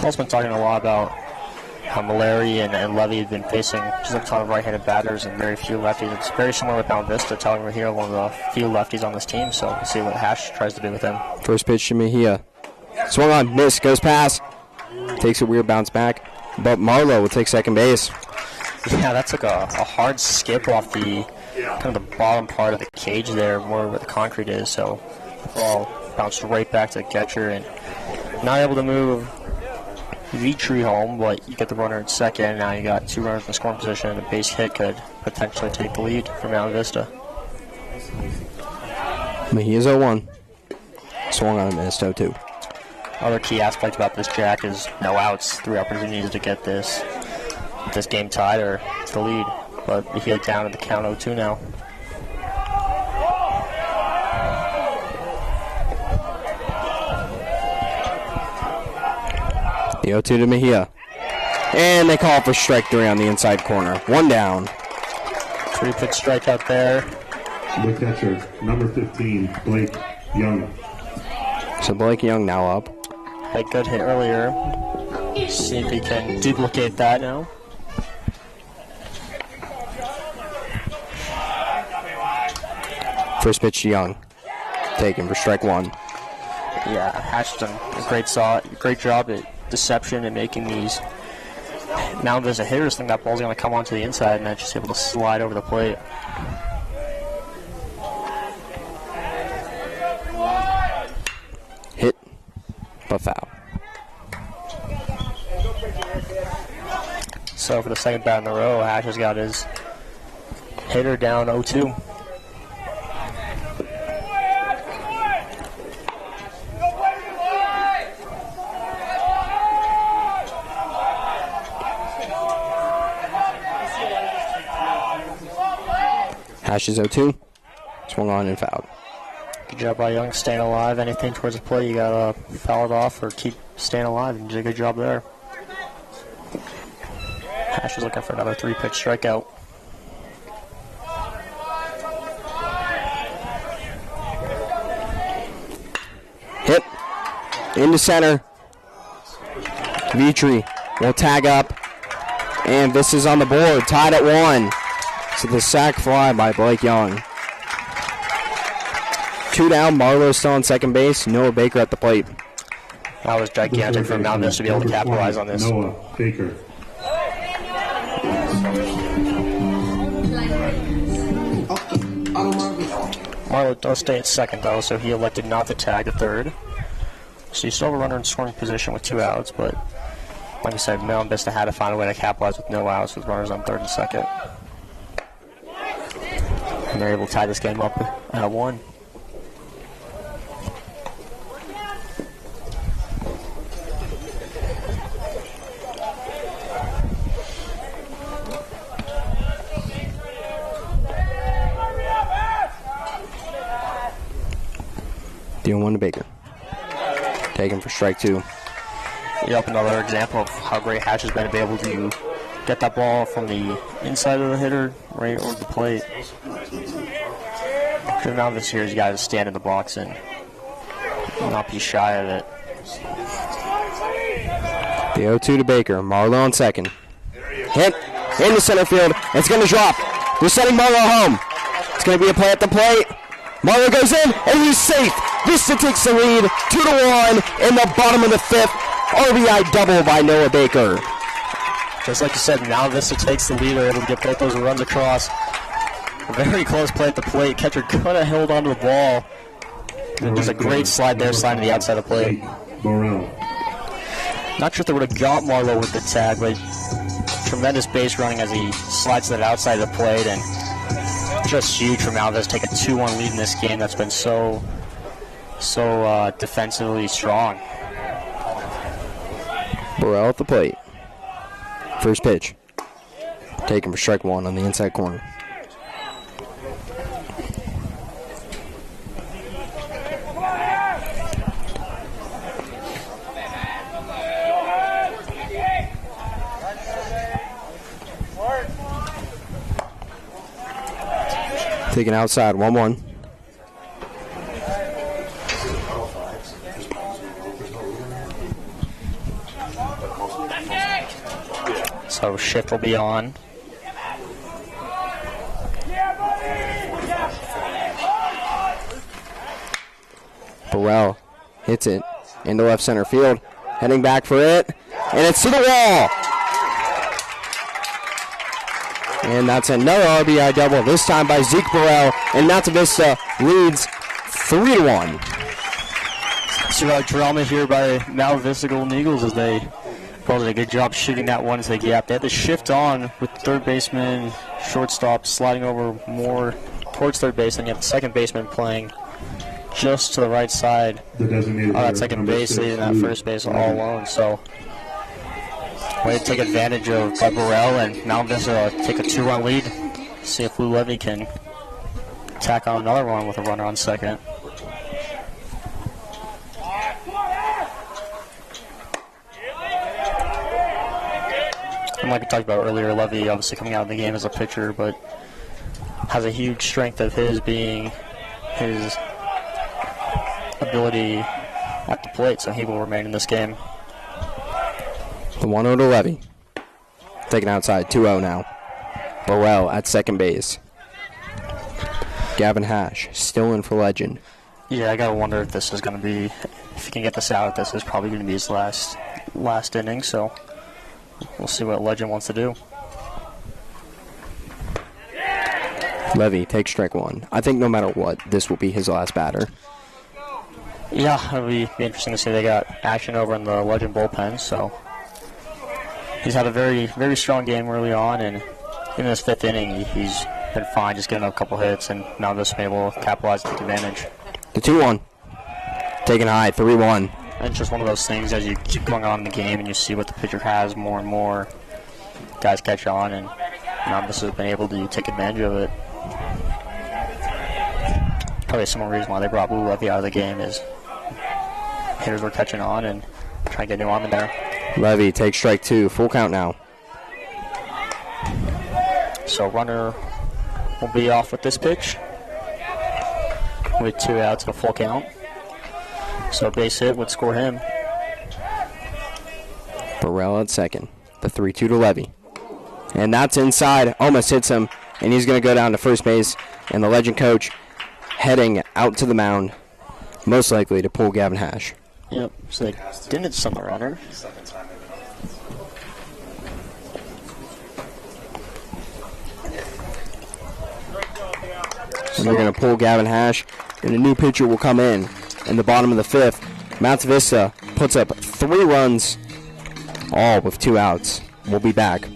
Paul's been talking a lot about how Mallory and Levy have been facing just a ton of right-handed batters and very few lefties. It's very similar with Mount Vista, telling we're here one of the few lefties on this team, so we'll see what Hash tries to do with them. First pitch to Mejia. Swung on, miss, goes past. Takes a weird bounce back, but Marlowe will take second base. Yeah, that took a hard skip off the kind of the bottom part of the cage there, more where the concrete is, so the ball bounced right back to the catcher and not able to move Vitry home, but you get the runner at second. Now you got 2 runners in scoring position, and a base hit could potentially take the lead for Mount Vista. Mejia's 0-1. Swung on a miss, 0-2. Other key aspect about this, Jack, is no outs. 3 opportunities to get this game tied or the lead, but Mejia down at the count 0-2 now. The 0-2 to Mejia. And they call for strike 3 on the inside corner. 1 down. 3-pitch strikeout there. The catcher, number 15, Blake Young. So Blake Young now up. Had a good hit earlier. See if he can duplicate that now. First pitch to Young. Taken for strike 1. Yeah, Hatch done a great job at deception and making these. Now there's a hitters think that ball's going to come onto the inside, and then just able to slide over the plate. Hit, but foul. So for the second bat in a row, Hatch has got his hitter down 0-2. Hash is 0-2. Swung on and fouled. Good job by Young staying alive. Anything towards the plate, you gotta foul it off or keep staying alive. And did a good job there. Hash is looking for another 3-pitch strikeout. Hit into center. Vitri will tag up, and this is on the board, tied at 1. So the sac fly by Blake Young. 2 down, Marlowe still on second base, Noah Baker at the plate. That was gigantic for Mount Vista to be able to capitalize on this. Noah Baker. Marlowe does stay at second, though, so he elected not to tag at third. So you still have a runner in scoring position with 2 outs, but like I said, Mount Vista had to find a way to capitalize with no outs with runners on third and second. And they're able to tie this game up at 1. Deal 1 to Baker. Taken for strike 2. Yep, another example of how great Hatch has been to be able to get that ball from the inside of the hitter right over the plate. Because now this year, you got to stand in the box and not be shy of it. The 0-2 to Baker. Marlowe on second. Hit into center field. It's going to drop. They're sending Marlowe home. It's going to be a play at the plate. Marlowe goes in, and he's safe. Vista takes the lead, 2-1 in the bottom of the 5th. RBI double by Noah Baker. Just like you said, now Vista takes the lead. They're able to get both those runs across. A very close play at the plate. Catcher could have held onto the ball. And just a great slide there, sliding to the outside of the plate. Not sure if they would have got Marlowe with the tag, but tremendous base running as he slides to the outside of the plate. And just huge for Malvez to take a 2-1 lead in this game that's been so defensively strong. Burrell at the plate. First pitch. Taken for strike 1 on the inside corner. Taken outside, 1-1. So shift will be on. Burrell hits it into left center field. Heading back for it. And it's to the wall. And that's another RBI double, this time by Zeke Burrell. And Alta Vista leads 3-1. So like drama here by Mount Vista Golden Eagles as they did a good job shooting that one into the gap. They had to shift on with third baseman, shortstop sliding over more towards third base, and you have the second baseman playing just to the right side of that second base, leaving that first base all alone. So way to take advantage of Burrell, and Mount Vista take a 2-run lead. See if Lou Levy can tack on another one with a runner on second. And like we talked about earlier, Levy obviously coming out of the game as a pitcher, but has a huge strength of his being his ability at the plate, so he will remain in this game. The 1-0 to Levy. Taken outside, 2-0 now. Burrell at second base. Gavin Hash still in for Legend. Yeah, I gotta wonder if this is gonna be, if he can get this out, this is probably gonna be his last inning. So we'll see what Legend wants to do. Levy takes strike one. I think no matter what, this will be his last batter. Yeah, it'll be interesting to see. They got action over in the Legend bullpen, so he's had a very, very strong game early on, and in this 5th inning, he's been fine, just getting a couple hits, and now just been able to capitalize and take advantage. The 2-1. Taking high, 3-1. And it's just one of those things as you keep going on in the game and you see what the pitcher has more and more, guys catch on, and now this has been able to take advantage of it. Probably some reason why they brought Blue Levy out of the game is hitters were catching on and trying to get new arm in there. Levy takes strike 2. Full count now. So runner will be off with this pitch with 2 outs and a full count. So base hit would score him. Burrell at second. The 3-2 to Levy. And that's inside. Almost hits him. And he's going to go down to first base. And the Legend coach heading out to the mound, most likely to pull Gavin Hash. Yep, so they didn't send the runner. And they're going to pull Gavin Hash, and a new pitcher will come in the bottom of the 5th. Mount Vista puts up 3 runs, all with 2 outs. We'll be back.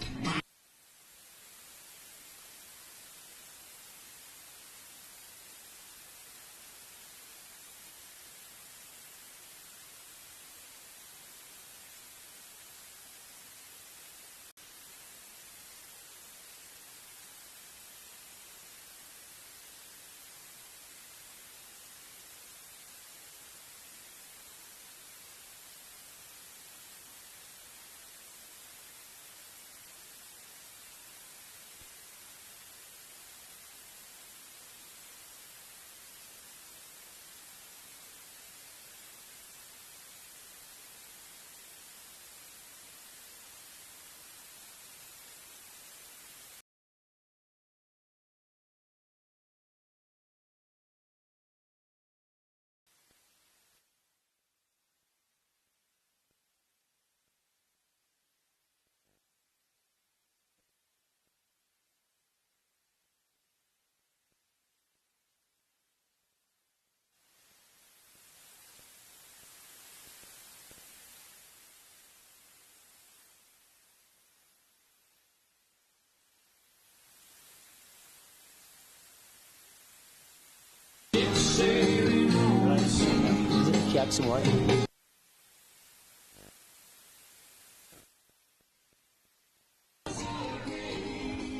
Jackson White.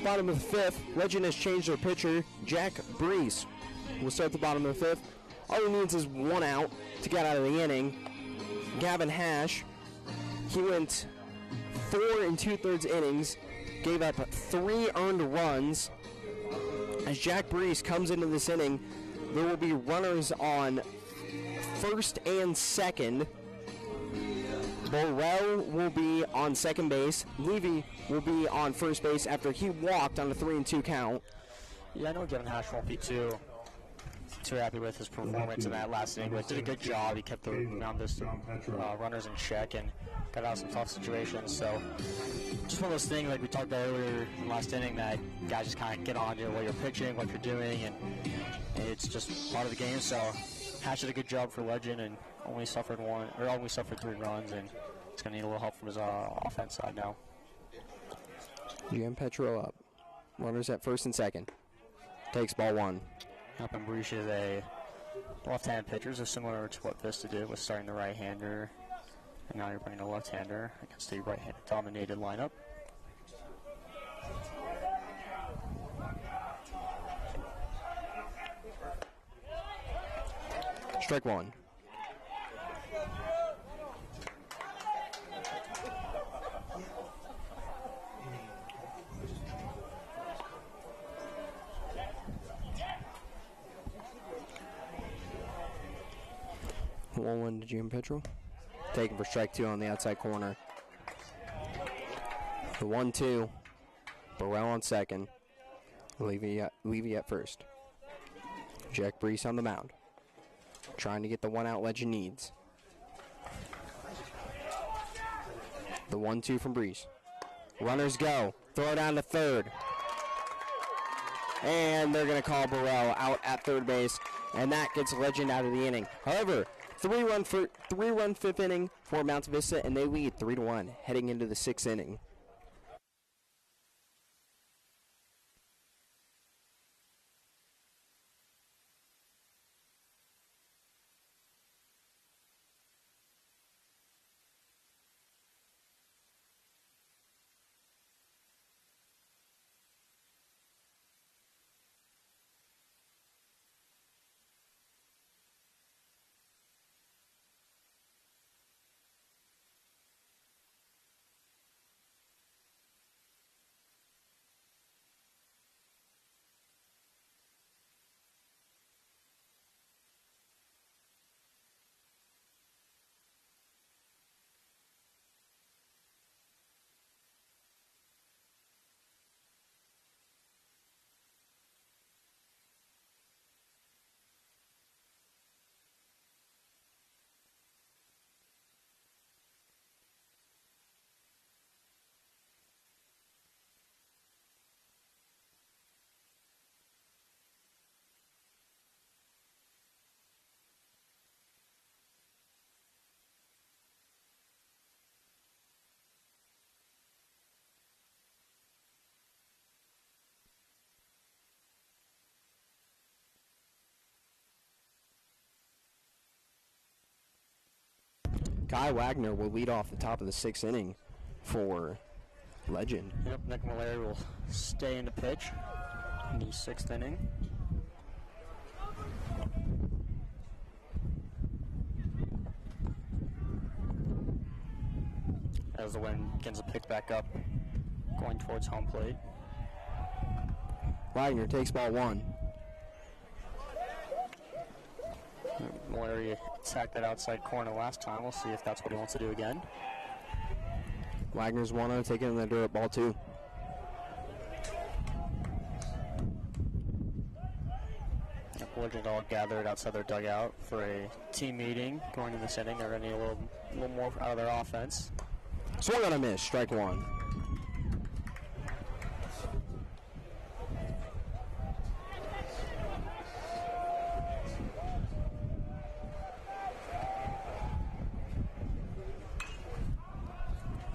Bottom of the 5th, Legend has changed their pitcher. Jack Brees will start the bottom of the 5th. All he needs is 1 out to get out of the inning. Gavin Hash, he went 4 2/3 innings, gave up 3 earned runs. As Jack Brees comes into this inning, there will be runners on first and second. Burrell will be on second base. Levy will be on first base after he walked on a 3-2 count. Yeah, I know Gavin Hash won't be too happy with his performance in that last inning, but did a good job. He kept the runners in check and got out of some tough situations. So just one of those things, like we talked about earlier in the last inning, that guys just kind of get on to what you're pitching, what you're doing, and it's just part of the game. So Hash did a good job for Legend and only suffered 3 runs, and he's going to need a little help from his offense side now. GM Petro up. Runners at first and second. Takes ball 1. Up and Breach is a left-hand pitcher, so similar to what Vista did with starting the right-hander, and now you're bringing a left-hander against the right-handed dominated lineup. Strike 1. One to Jim Petrol. Taken for strike 2 on the outside corner. The 1-2. Burrell on second. Levy at first. Jack Brees on the mound. trying to get the 1-out Legend needs. The 1-2 from Breeze. Runners go. Throw down to third. And they're going to call Burrell out at third base, and that gets Legend out of the inning. However, three-run fifth inning for Mount Vista, and they lead 3-1 heading into the 6th inning. Guy Wagner will lead off the top of the 6th inning for Legend. Yep, Nick Mallory will stay in the pitch in the 6th inning. As the wind begins to pick back up, going towards home plate. Wagner takes ball 1. Mallory attacked that outside corner last time. We'll see if that's what he wants to do again. Wagner's 1-0, taking in the dirt, ball 2. Legend all gathered outside their dugout for a team meeting going in this inning. They're going to need a little more out of their offense. Swung on a miss, strike 1.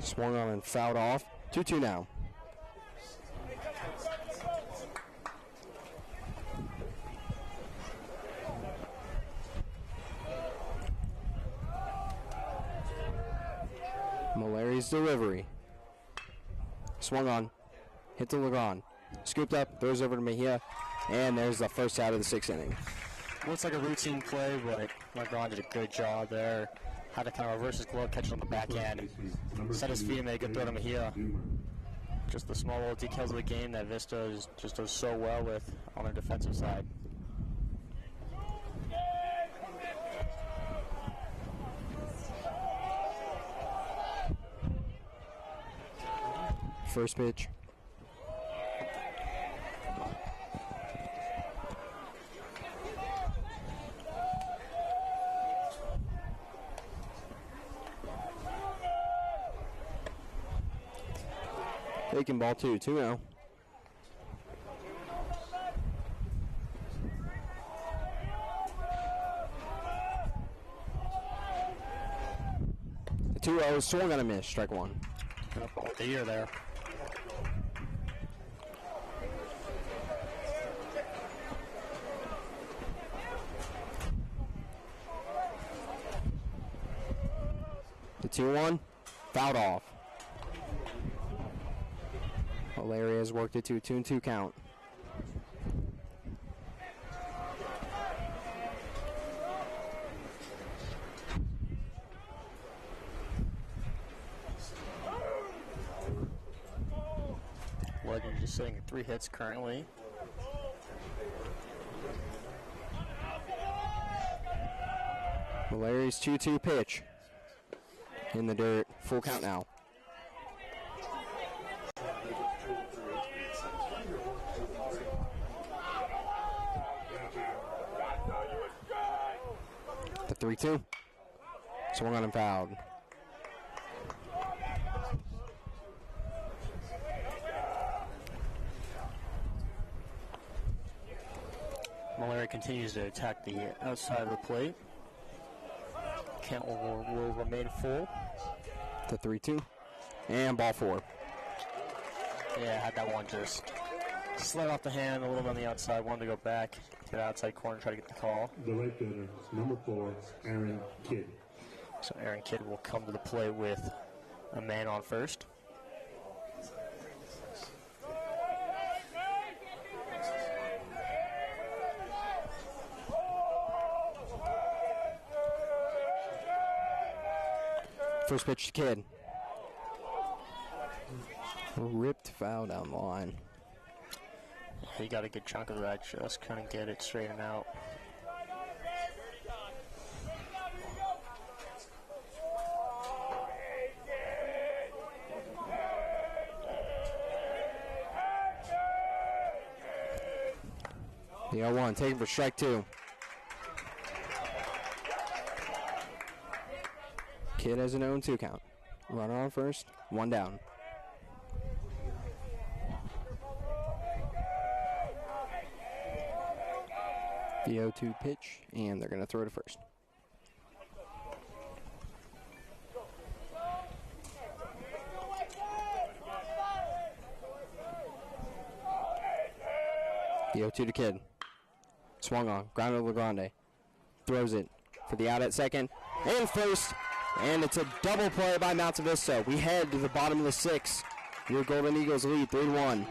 Swung on and fouled off. 2-2 now. Mallory's delivery. Swung on. Hit to Legrand. Scooped up. Throws over to Mejia. And there's the first out of the 6th inning. Looks like a routine play, but Legrand did a good job there. Had to kind of reverse his glove, catch it on the backhand, and set his feet and make a good throw to Mejia. Just the small little details of the game that Vista just does so well with on their defensive side. First pitch. Taking ball 2, 2-0. The 2-0, swung on a miss, strike 1. The year there. The 2-1, fouled off. Larry has worked it to a 2-2 count. Legend just sitting at 3 hits currently. Larry's 2-2 pitch. In the dirt, full count now. 3-2. Swung on and fouled. Mallory continues to attack the outside of the plate. Count will remain full. The 3-2. And ball 4. Yeah, had that one just slid off the hand a little bit on the outside. Wanted to go back to the outside corner, try to get the call. The right fielder is number 4, Aaron Kidd. So Aaron Kidd will come to the plate with a man on first. First pitch to Kidd. Ripped foul down the line. He got a good chunk of that, just couldn't get it straightened out. The 0-1, taken for strike 2. Kidd has an 0-2 count. Runner on first, 1 down. The 0-2 pitch, and they're going to throw to first. The 0-2 to Kidd. Swung on, grounded to Legrand. Throws it for the out at second and first, and it's a double play by Mount Vista. We head to the bottom of the 6th. Your Golden Eagles lead 3-1.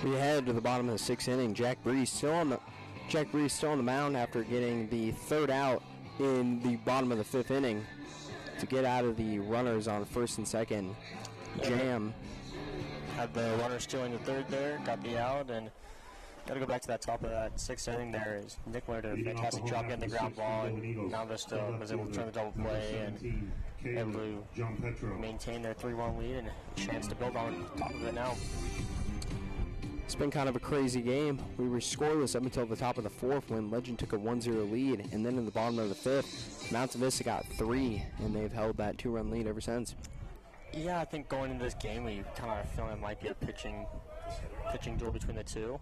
We head to the bottom of the 6th inning. Jack Breeze still on the mound after getting the 3rd out in the bottom of the 5th inning to get out of the runners on first and second. Jam had the runner stealing the 3rd there, got the out, and got to go back to that top of that 6th inning there. Is Nick Leonard did a fantastic job getting the ground ball, and now Vista was able to turn the double play and able to maintain their 3-1 lead and a chance to build on top of it now. It's been kind of a crazy game. We were scoreless up until the top of the 4th when Legend took a 1-0 lead, and then in the bottom of the 5th, Mount Vista got 3, and they've held that 2-run lead ever since. Yeah, I think going into this game, we kind of feeling it might be a pitching duel between the two.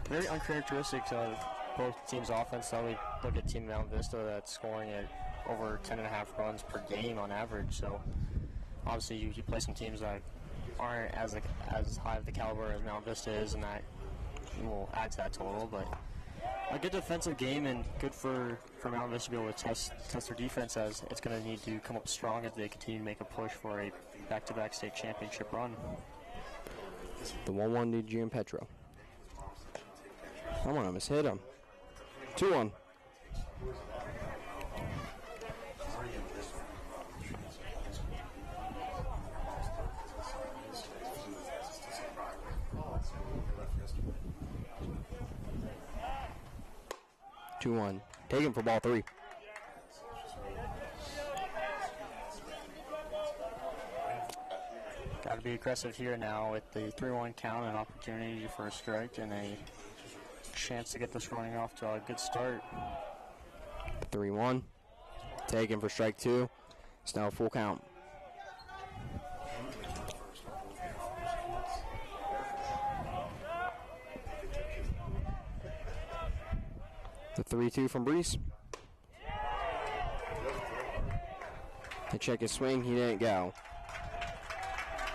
Very uncharacteristic of both teams' offense. So we look at Team Mount Vista that's scoring at over 10.5 runs per game on average. So obviously you play some teams that aren't as high of the caliber as Mount Vista is, and that will add to that total. But a good defensive game, and good for Mount Vista to be able to test their defense, as it's going to need to come up strong as they continue to make a push for a back-to-back state championship run. The 1-1 to Gian Petro. Come on, I almost hit him. 2-1. Taken for ball 3. Got to be aggressive here now with the 3-1 count, an opportunity for a strike and a chance to get this running off to a good start. 3-1. Taken for strike 2. It's now a full count. The 3-2 from Brees. To check his swing, he didn't go.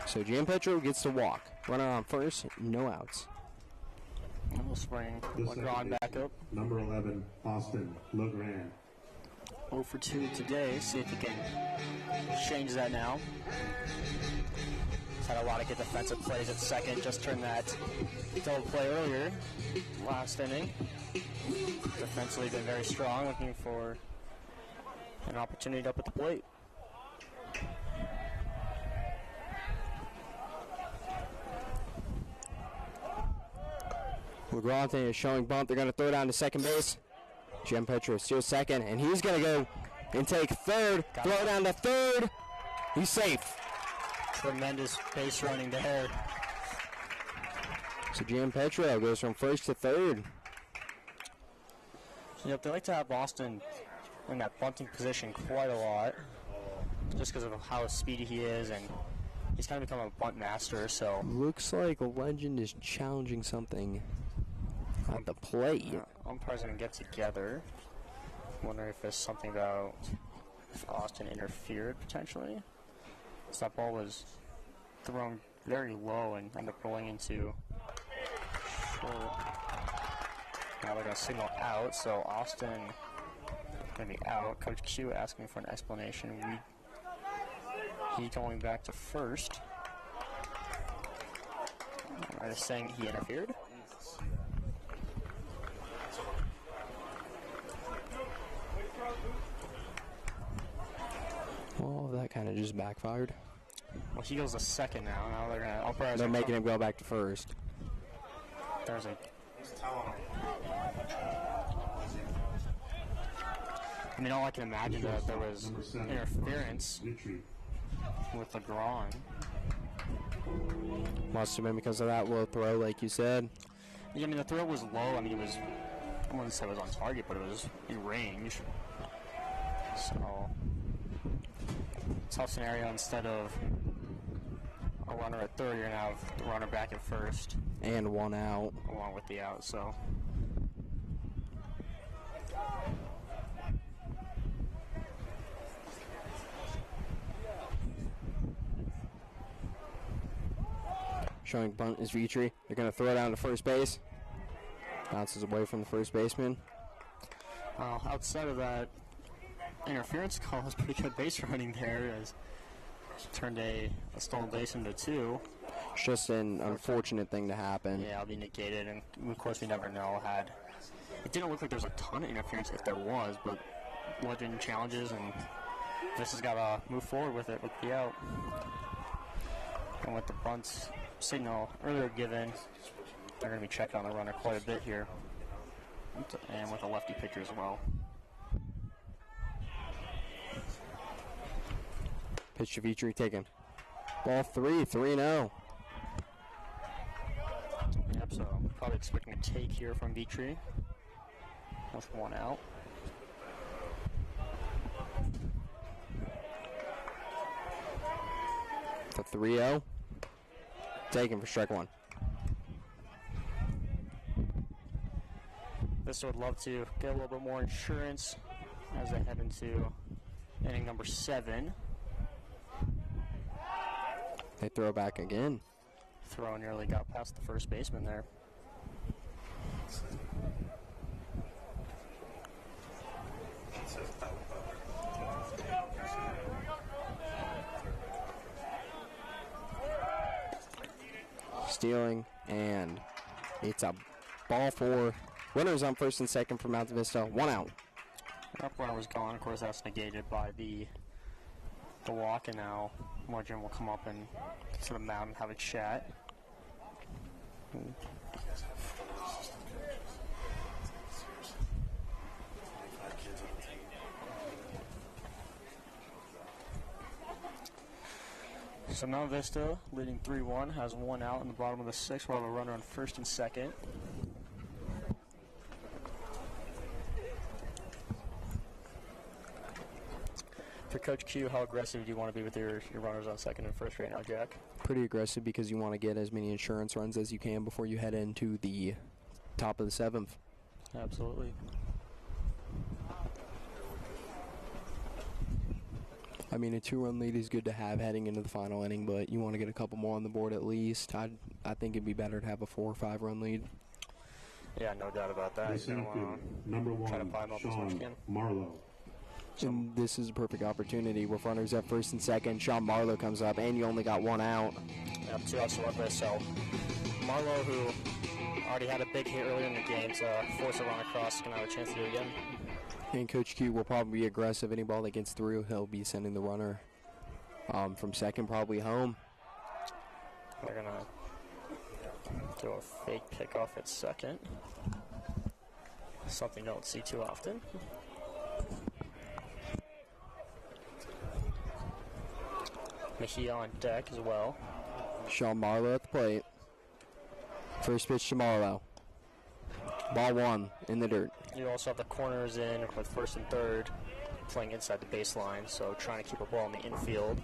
So Gianpetro gets to walk. Runner on first, no outs. We'll swing Legrand back up. Number 11, Austin Legrand. 0 for 2 today. See if he can change that now. He's had a lot of good defensive plays at second. Just turned that double play earlier, last inning. Defensively been very strong, looking for an opportunity up at the plate. Legrand is showing bunt. They're going to throw it down to second base. Gianpetro steals second, and he's going to go and take third. Throw it down to third. He's safe. Tremendous base running there. So Gianpetro goes from first to third. Yep, they like to have Boston in that bunting position quite a lot, just because of how speedy he is, and he's kind of become a bunt master. So Looks like Legend is challenging something at the plate. umpires going to get together. Wonder if there's something about if Austin interfered potentially. So that ball was thrown very low and ended up rolling into short. Now they're going to signal out, so Austin going to be out. Coach Q asking for an explanation. He going back to first. Are they saying he interfered? Well, that kind of just backfired. Well, he goes to second now. Now they're going to umpires. They're making him go back to first. There's a. I mean, all I can imagine that there was interference with Legrand. Must have been because of that low throw, like you said. Yeah, I mean, the throw was low. I mean, it was, I wouldn't say it was on target, but it was in range. So, tough scenario. Instead of a runner at third, you're going to have the runner back at first. And one out. Along with the out, so. Showing bunt is Vitri. They're going to throw it down to first base. Bounces away from the first baseman. Outside of that interference call, was pretty good base running there. As turned a stolen base into 2. It's just an unfortunate thing to happen. Yeah, it'll be negated, and of course we never know. It didn't look like there was a ton of interference if there was, but Legend challenges, and this has got to move forward with it with the out. And with the bunt signal earlier given, they're going to be checking on the runner quite a bit here. And with a lefty pitcher as well. Pitch to Vitri taken. Ball 3-0. Yep, so I'm probably expecting a take here from Vitri. With one out. The 3-0. Taken for strike 1. Vista would love to get a little bit more insurance as they head into inning number 7. They throw back again. Throw nearly got past the first baseman there. Stealing, and it's a ball 4. Runners on first and second for Mount Vista. 1 out. Upright was gone. Of course, that's negated by the walk, and now Legend will come up and to the mound and have a chat. So Mount Vista, leading 3-1, has one out in the bottom of the sixth. We'll have a runner on first and second. For Coach Q, how aggressive do you want to be with your runners on second and first right now, Jack? Pretty aggressive because you want to get as many insurance runs as you can before you head into the top of the seventh. Absolutely. I mean, a 2-run lead is good to have heading into the final inning, but you want to get a couple more on the board at least. I think it'd be better to have a 4 or 5-run lead. Yeah, no doubt about that. Number try to one, climb up as much as you can. Marlowe. And this is a perfect opportunity with runners at first and second. Sean Marlowe comes up, and you only got one out. Yep, 2 outs to work with. So Marlowe, who already had a big hit earlier in the game, to force a run across, going to have a chance to do it again. And Coach Q will probably be aggressive. Any ball that gets through, he'll be sending the runner from second probably home. They're going to do a fake pickoff at second. Something you don't see too often. Mejia on deck as well. Sean Marlowe at the plate. First pitch to Marlowe. Ball 1 in the dirt. You also have the corners in with first and third, playing inside the baseline, so trying to keep a ball in the infield.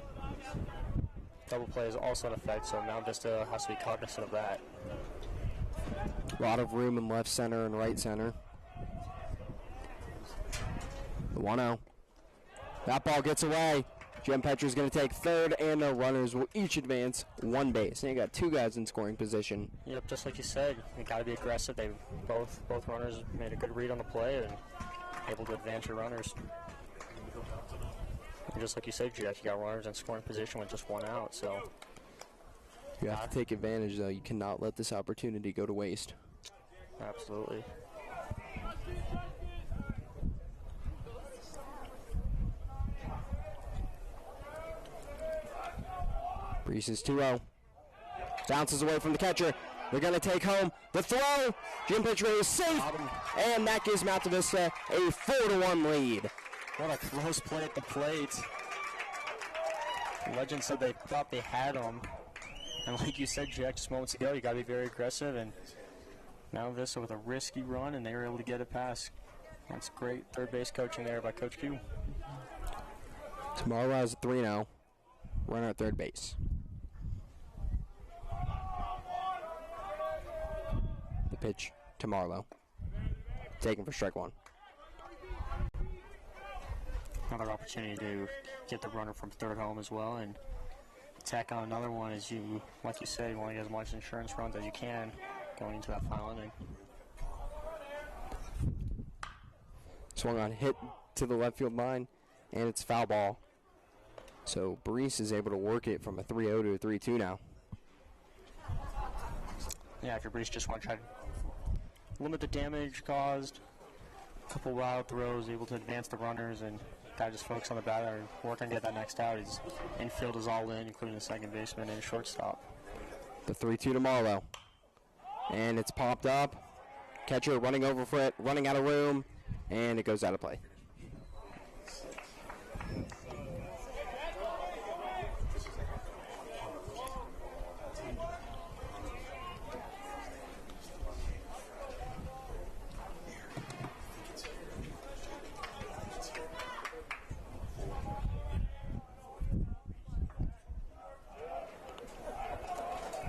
Double play is also in effect, so Mount Vista has to be cognizant of that. A lot of room in left center and right center. The 1-0. That ball gets away. Jim Petra's going to take third, and the runners will each advance one base. And you got 2 guys in scoring position. Yep, just like you said, you got to be aggressive. They both runners made a good read on the play and able to advance your runners. And just like you said, Jack, you got runners in scoring position with just 1 out. So you have to take advantage, though. You cannot let this opportunity go to waste. Absolutely. Reese's 2-0. Bounces away from the catcher. They're going to take home the throw. Jim Petra is safe. And that gives Mount Vista a 4-1 lead. What a close play at the plate. Legend said they thought they had him. And like you said, Jack, just moments ago, you got to be very aggressive. And Mount Vista with a risky run, and they were able to get it past. That's great third base coaching there by Coach Q. Tomorrow has a 3-0. Runner at third base. The pitch to Marlowe. Taken for strike 1. Another opportunity to get the runner from third home as well, and tack on another one as you, like you said, you want to get as much insurance runs as you can going into that final inning. Swung on, hit to the left field line, and it's foul ball. So Brees is able to work it from a 3-0 to a 3-2 now. Yeah, after Brees just want to try to limit the damage caused. A couple wild throws, able to advance the runners, and guy just focus on the batter and work on get that next out. His infield is all in, including the second baseman and shortstop. The 3-2 to Marlowe. And it's popped up. Catcher running over for it, running out of room, and it goes out of play.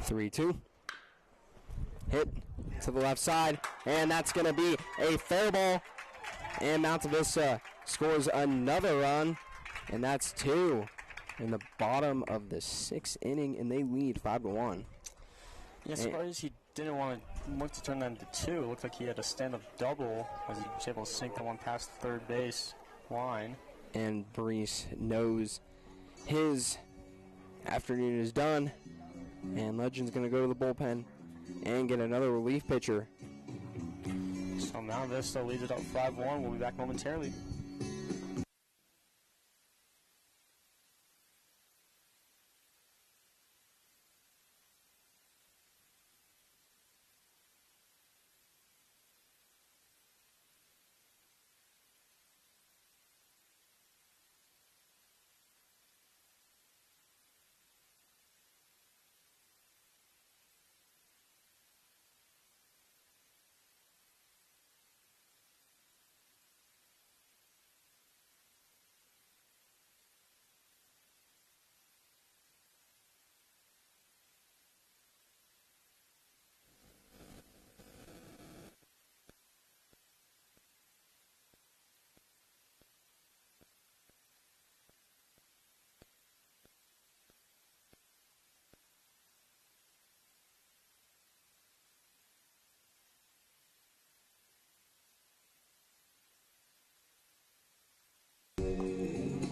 Three-two. Hit to the left side, and that's going to be a fair ball. And Mount Vista scores another run, and that's 2 in the bottom of the 6th inning, and they lead 5-1. Yeah, surprised he didn't want to look to turn that into 2. It looked like he had a stand-up double as he was able to sink the one past the third base line. And Brees knows his afternoon is done, and Legend's going to go to the bullpen and get another relief pitcher. So Mount Vista leads it up 5-1. We'll be back momentarily.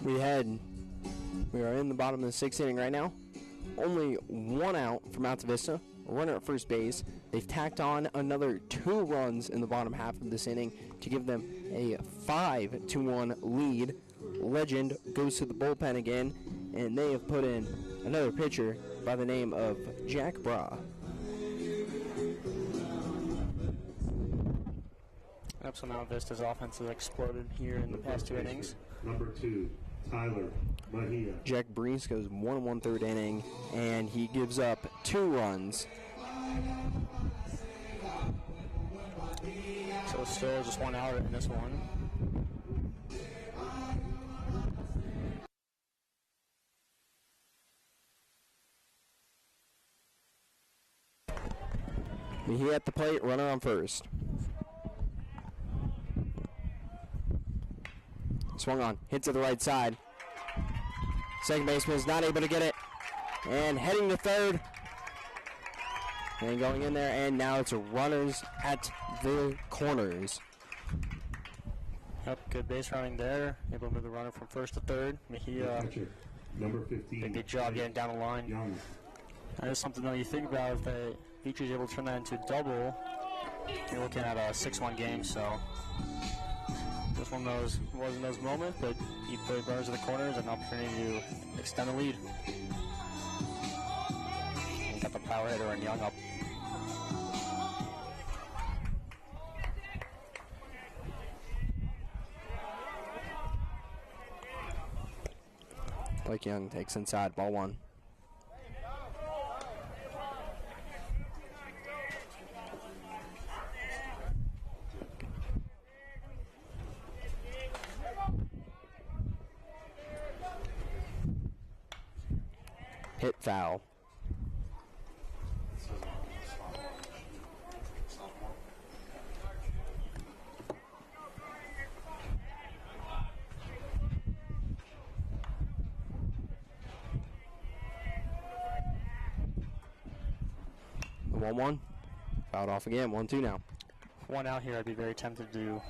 We are in the bottom of the 6th inning right now. Only 1 out from Alta Vista. A runner at first base. They've tacked on another 2 runs in the bottom half of this inning to give them a 5-1 lead. Legend goes to the bullpen again, and they have put in another pitcher by the name of Jack Bra. Yep, so now Vista's offense has exploded here in the past 2 innings. Number 2, Tyler Mejia. Jack Brees goes 1 1/3 inning, and he gives up 2 runs. So still just 1 out in this one. Mejia at the plate, runner on first. Swung on, hit to the right side. Second baseman is not able to get it. And heading to third. And going in there, and now it's runners at the corners. Yep, good base running there. Able to move the runner from first to third. Mejia Number 15. did a good job getting down the line. Young. That is something that you think about. If Vitri's able to turn that into a double, you're looking at a 6-1 game. So this one wasn't those moments, but he played runners at the corners and an opportunity to extend the lead. And got the power hitter and Young up. Blake Young takes inside, ball 1. Hit foul. The 1-1. Fouled off again. 1-2 now. 1 out here, I'd be very tempted to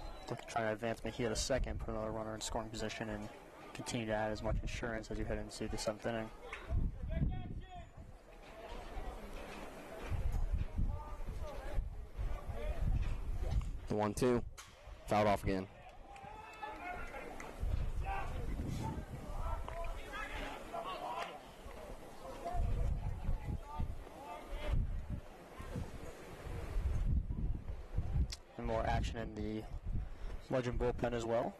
try to advance Mejia to second, put another runner in scoring position, and continue to add as much insurance as you head into the 7th inning. The 1-2. Fouled off again. And more action in the Legend bullpen as well.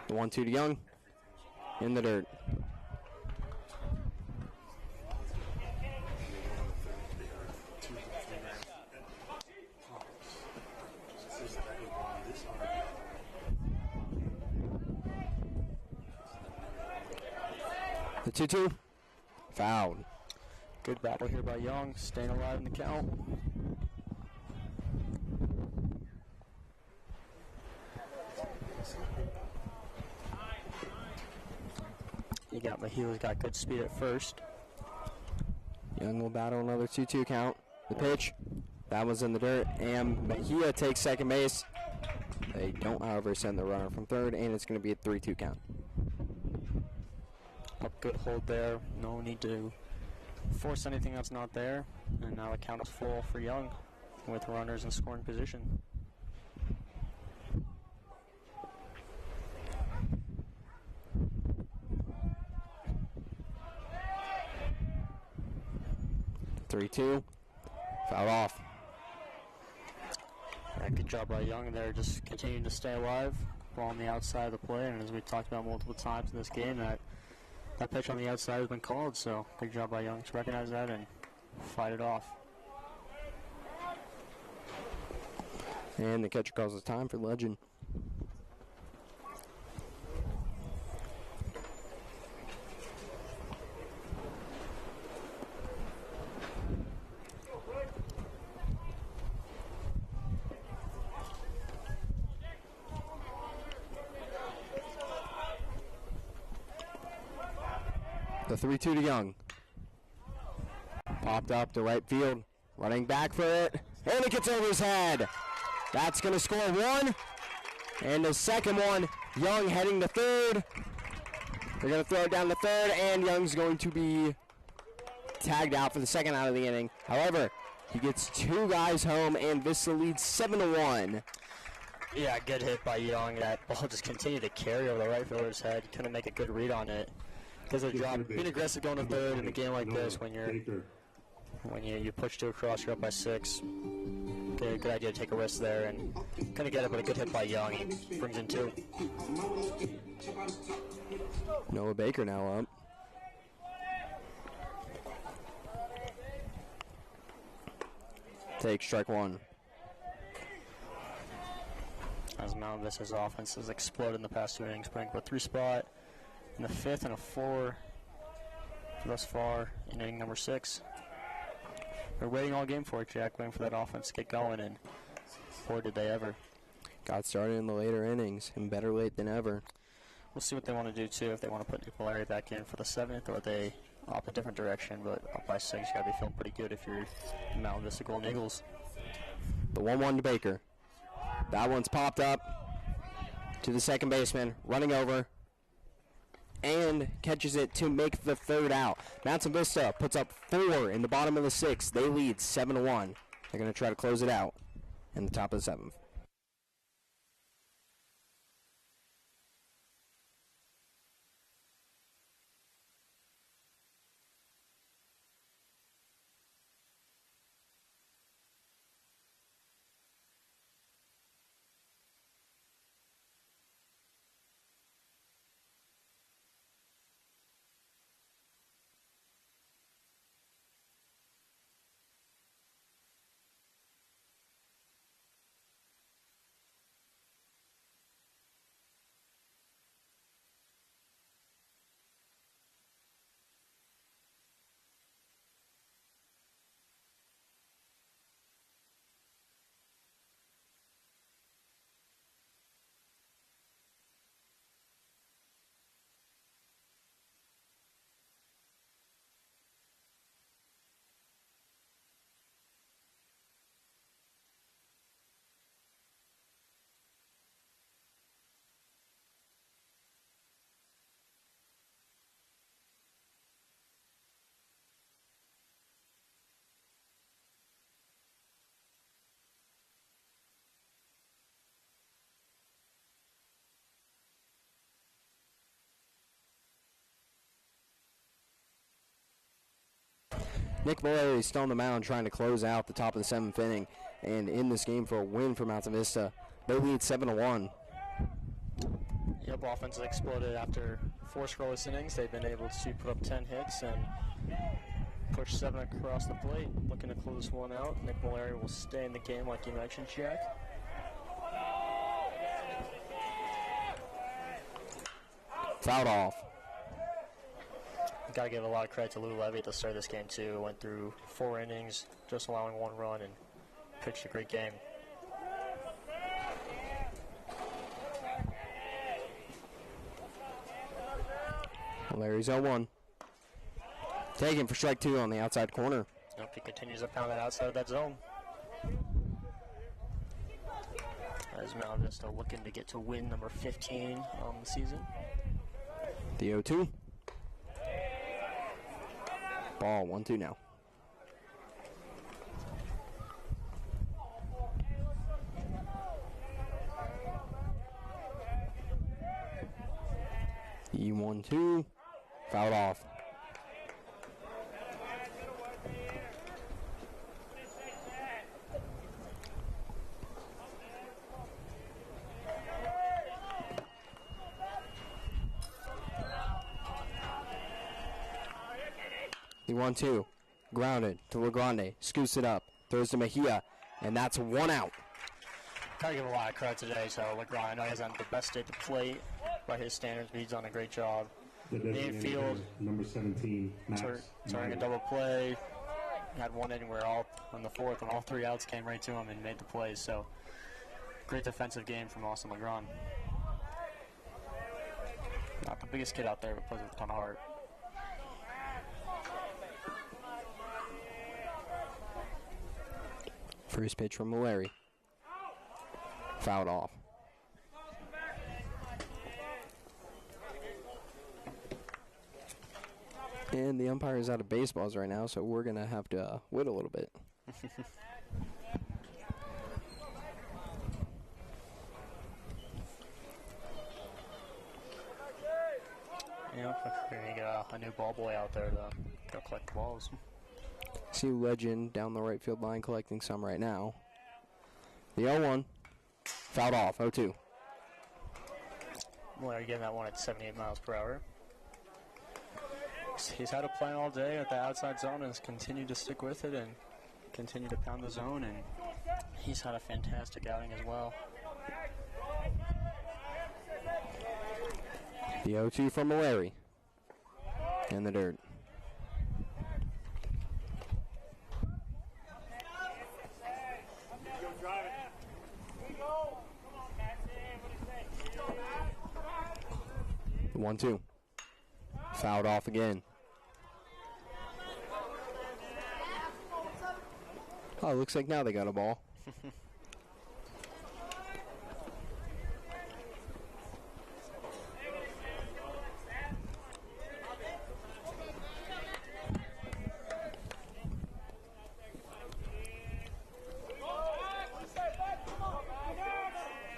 The 1-2 to Young. In the dirt. The 2-2. Fouled. Good battle here by Young, staying alive in the count. Mejia's got good speed at first. Young will battle another 2-2 count. The pitch. That was in the dirt. And Mejia takes second base. They don't, however, send the runner from third, and it's going to be a 3-2 count. Good hold there. No need to force anything that's not there. And now the count is full for Young with runners in scoring position. Three-two. Fouled off. Yeah, good job by Young there, just continuing to stay alive. Ball on the outside of the play, and as we talked about multiple times in this game, that pitch on the outside has been called, so good job by Young to recognize that and fight it off. And the catcher calls it time for Legend. The 3-2 to Young. Popped up to right field. Running back for it. And it gets over his head. That's going to score one. And the second one, Young heading to third. They're going to throw it down to third, and Young's going to be tagged out for the second out of the inning. However, he gets two guys home, and Vista leads 7-1. Yeah, good hit by Young. That ball just continued to carry over the right fielder's head. Couldn't make a good read on it. Because of the drop, being aggressive going to third in a game like this, when you push two across, you're up by 6. Good idea to take a risk there, and couldn't get it, but a good hit by Young. He brings in 2. Noah Baker now up. Take strike 1. As Mount Vista's offense has exploded in the past 2 innings, putting up a 3 spot in the 5th and a 4 thus far in inning number 6. We're waiting all game for it, Jack, waiting for that offense to get going, and boy, did they ever. Got started in the later innings, and better late than ever. We'll see what they want to do, too, if they want to put Nick Mallory back in for the 7th, or they opt a different direction, but up by 6, you got to be feeling pretty good if you're the Mount Vista Golden Eagles. The 1-1 to Baker. That one's popped up to the second baseman, running over, and catches it to make the third out. Mountain Vista puts up 4 in the bottom of the 6th. They lead 7-1. They're going to try to close it out in the top of the 7th. Nick Mallory is still on the mound trying to close out the top of the 7th inning, and in this game for a win for Mountain Vista. They lead 7-1. Yep, offense has exploded after 4 scoreless innings. They've been able to put up 10 hits and push 7 across the plate. Looking to close one out. Nick Mallory will stay in the game like you mentioned, Jack. Fouled off. Got to give a lot of credit to Lou Levy at the start of this game, too. Went through 4 innings, just allowing 1 run, and pitched a great game. Larry's 0-1. Taken for strike 2 on the outside corner. Yep, he continues to pound that outside of that zone. As Mount Vista looking to get to win number 15 on the season. The 0-2. Ball 1-2 now. The 1-2. Fouled off. The 1-2, grounded to Legrand, scoots it up, throws to Mejia, and that's 1 out. Gotta give a lot of credit today to Legrand. I know he hasn't had the best day at the plate by his standards, but he's done a great job. Infield, number 17, Max. turning a double play. Had one inning where on the 4th, when all 3 outs came right to him and made the plays. So, great defensive game from Austin Legrand. Not the biggest kid out there, but plays with a ton of heart. First pitch from Mallory. Fouled off. And the umpire is out of baseballs right now, so we're going to have to wait a little bit. Yeah, we're going to get a new ball boy out there to go collect the balls. See Legend down the right field line collecting some right now. The 0-1. Fouled off, 0-2. Well, getting that one at 78 miles per hour. He's had a plan all day at the outside zone and has continued to stick with it and continue to pound the zone, and he's had a fantastic outing as well. The 0-2 from Larry. In the dirt. The 1-2. Fouled off again. Oh, looks like now they got a ball.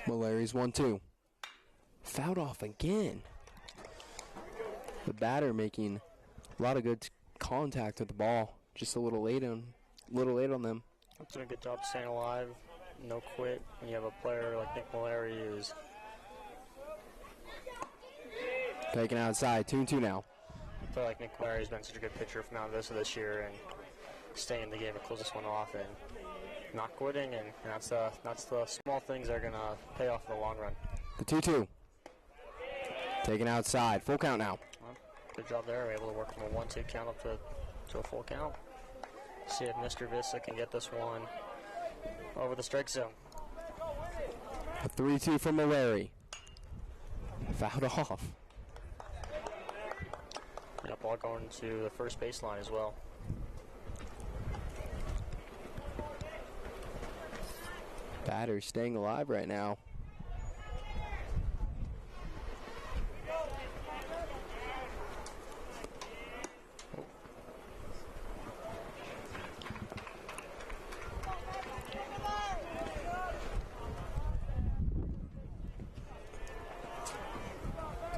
Larry's 1-2. Fouled off again. The batter making a lot of good contact with the ball. Just a little late on them. Doing a good job staying alive. No quit. When you have a player like Nick Mallory who's taken outside. 2-2 now. a player like Nick Mallory has been such a good pitcher from Mount Vista this year and staying in the game to close this one off and not quitting, and that's the small things that are going to pay off in the long run. The 2-2. Taken outside. Full count now. Well, good job there. We're able to work from a 1-2 count up to a full count. See if Mr. Vista can get this one over the strike zone. A 3-2 from Mallory. Fouled off. That ball going to the first baseline as well. Batter staying alive right now.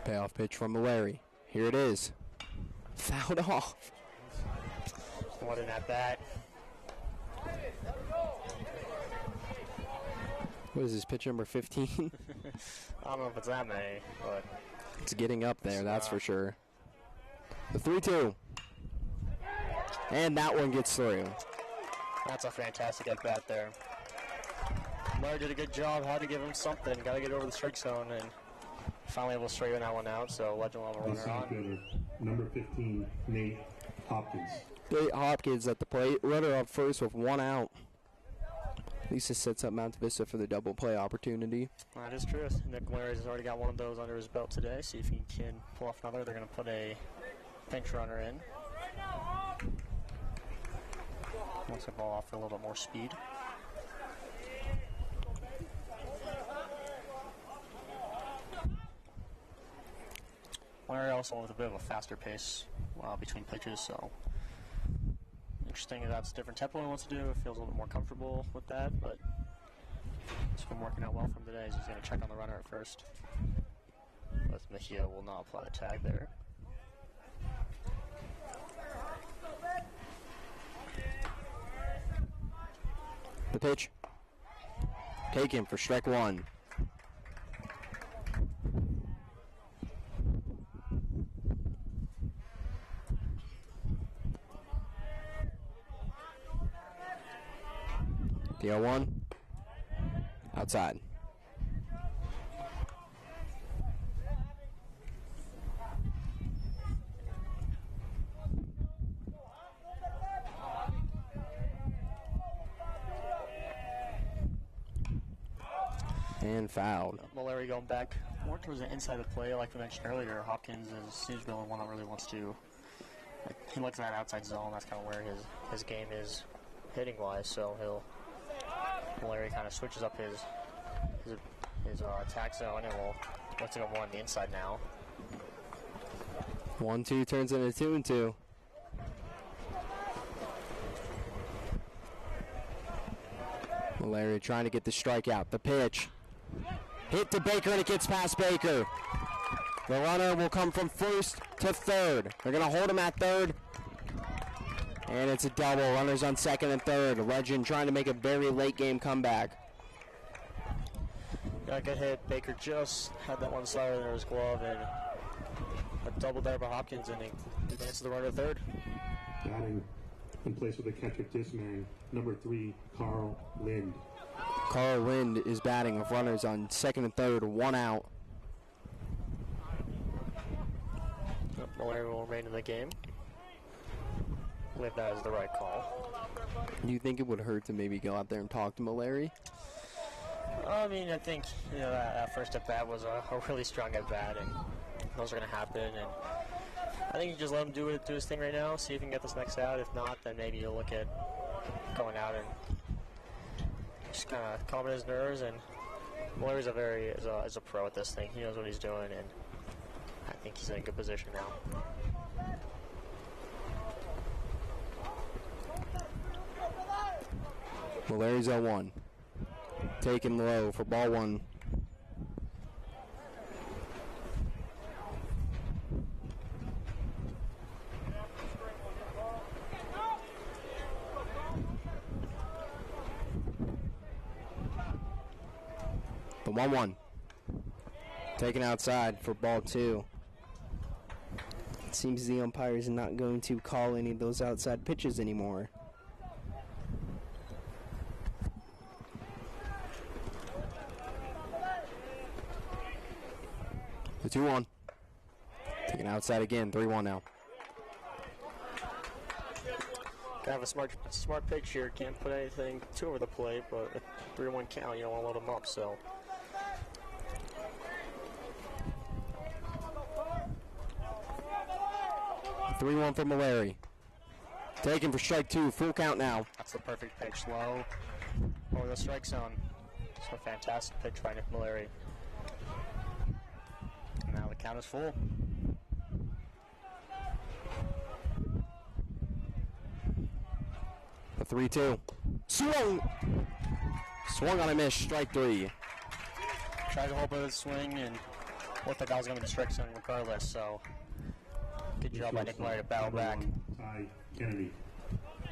Payoff pitch from Mallory. Here it is. Fouled off. What an at bat. What is this, pitch number 15? I don't know if it's that many, but it's getting up there, that's for sure. The 3-2. And that one gets through. That's a fantastic at bat there. Mallory did a good job. Had to give him something. Got to get over the strike zone, and finally able to straighten that one out. So Legend will have a runner on. Number 15, Nate Hopkins. Nate Hopkins at the plate. Runner up first with 1 out. Lisa sets up Mount Vista for the double play opportunity. That is true. Nick Mallory has already got one of those under his belt today. See if he can pull off another. They're going to put a pinch runner in. Wants the ball off for a little bit more speed. Mallory also with a bit of a faster pace between pitches, so interesting. That's a different tempo he wants to do. It feels a little bit more comfortable with that, but it's been working out well for him today. He's going to check on the runner at first. But Mejia will not apply the tag there. The pitch. Taken for strike 1. The 0-1. Outside. And fouled. Mallory going back more towards the inside of the play, like we mentioned earlier. Hopkins seems to be the one that really wants to. He looks at that outside zone. That's kind of where his game is hitting wise. So Mallory kind of switches up his his attack zone, and we'll look to go more on the inside now. 1-2 turns into 2-2. Malaria trying to get the strikeout. The pitch. Hit to Baker, and it gets past Baker. The runner will come from first to third. They're going to hold him at third. And it's a double. Runners on second and third. Legend trying to make a very late game comeback. Got a good hit. Baker just had that one slider under his glove, and a double there by Hopkins, and he advances the runner to third. Batting in place with the catcher disman, number 3, Carl Lind. Carl Lind is batting with runners on second and third, 1 out. Malaria will remain in the game. I believe that is the right call. Do you think it would hurt to maybe go out there and talk to Malaria? I mean, I think that first at bat was a really strong at bat, and those are going to happen. And I think you just let him do his thing right now. See if he can get this next out. If not, then maybe you'll look at going out and just kind of calming his nerves. And Malaria's is a pro at this thing. He knows what he's doing, and I think he's in a good position now. Malaria's 0-1. Taken low for ball 1. The 1-1. Taken outside for ball 2. It seems the umpire is not going to call any of those outside pitches anymore. The 2-1. Taken outside again. 3-1 now. Kind of a smart pitch here. Can't put anything too over the plate, but a 3-1 count, you don't want to load him up, so. The 3-1 for Malaria. Taken for strike 2. Full count now. That's the perfect pitch. Low over the strike zone. It's a fantastic pitch by Nick Malaria. Now the count is full. The 3-2. Swung! Swung on a miss. Strike 3. Tried to hold with his swing and looked like I was going to be strike zone regardless, so good job by Nick Malaria to battle back. Ty Kennedy.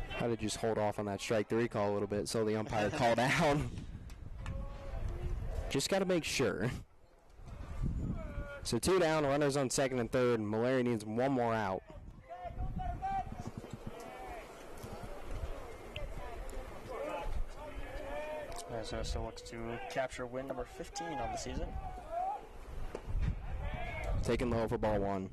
Had to just hold off on that strike 3 call a little bit so the umpire called down. Just got to make sure. So 2 down, runners on second and third. Malaria needs 1 more out. As Vista looks to capture win number 15 on the season. Taken low for ball 1.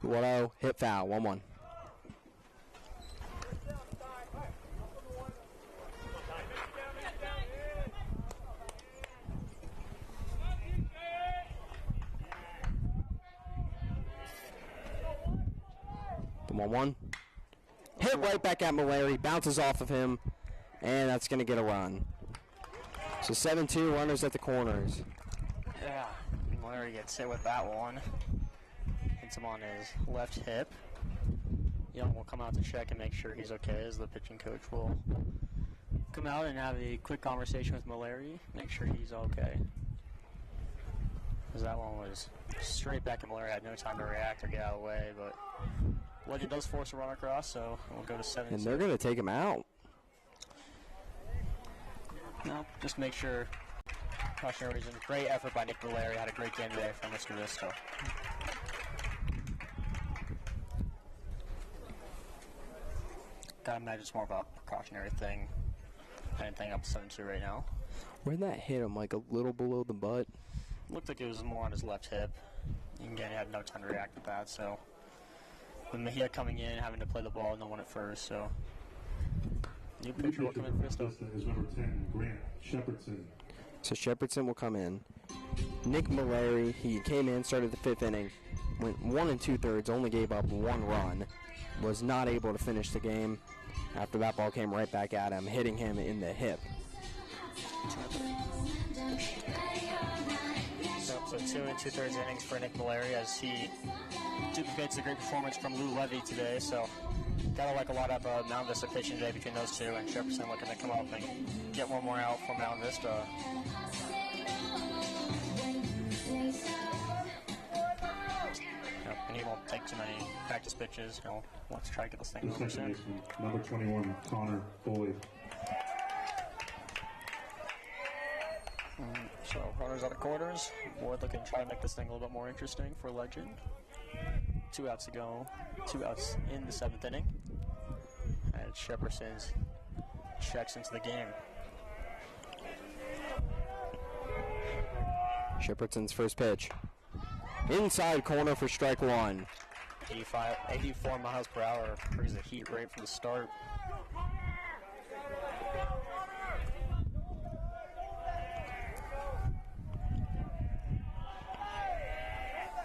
Guado hit foul. 1-1. The 1-1. Hit right back at Malaria. Bounces off of him. And that's going to get a run. So 7-2, runners at the corners. Yeah, Malaria gets hit with that one. Hits him on his left hip. Young will come out to check and make sure he's okay, as the pitching coach will come out and have a quick conversation with Malaria, make sure he's okay. Because that one was straight back at Malaria, had no time to react or get out of the way, but Legend does force a run across, so we'll go to 7. And they're going to take him out. No, just make sure. Cautionary reason. Great effort by Nick Malaria. Had a great game today from Mr. Vista. Gotta imagine it's more of a precautionary thing. I didn't think up 7-2 right now. Where'd that hit him? Like a little below the butt? Looked like it was more on his left hip. And again, he had no time to react to that, so. With Mejia coming in, having to play the ball, no one at first, so. New pitcher will come in for Vista. Is number 10, Grant Shepherdson. So Shepherdson will come in. Nick Malaria, he came in, started the 5th inning. went 1 2/3, only gave up 1 run. Was not able to finish the game after that ball came right back at him, hitting him in the hip. So 2 2/3 innings for Nick Mallory as he duplicates a great performance from Lou Levy today. So gotta like a lot of Mount Vista pitching today between those two, and Jefferson looking to come up and get one more out for Mount Vista. And he won't take too many practice pitches. Let's try to get this thing over soon. Number 21, Connor Foley. So runners out of quarters. Ward looking to try to make this thing a little bit more interesting for Legend. 2 outs to go. 2 outs in the 7th inning. And Shepperson checks into the game. Shepperton's first pitch. Inside corner for strike 1. 84 miles per hour. Brings the heat right from the start.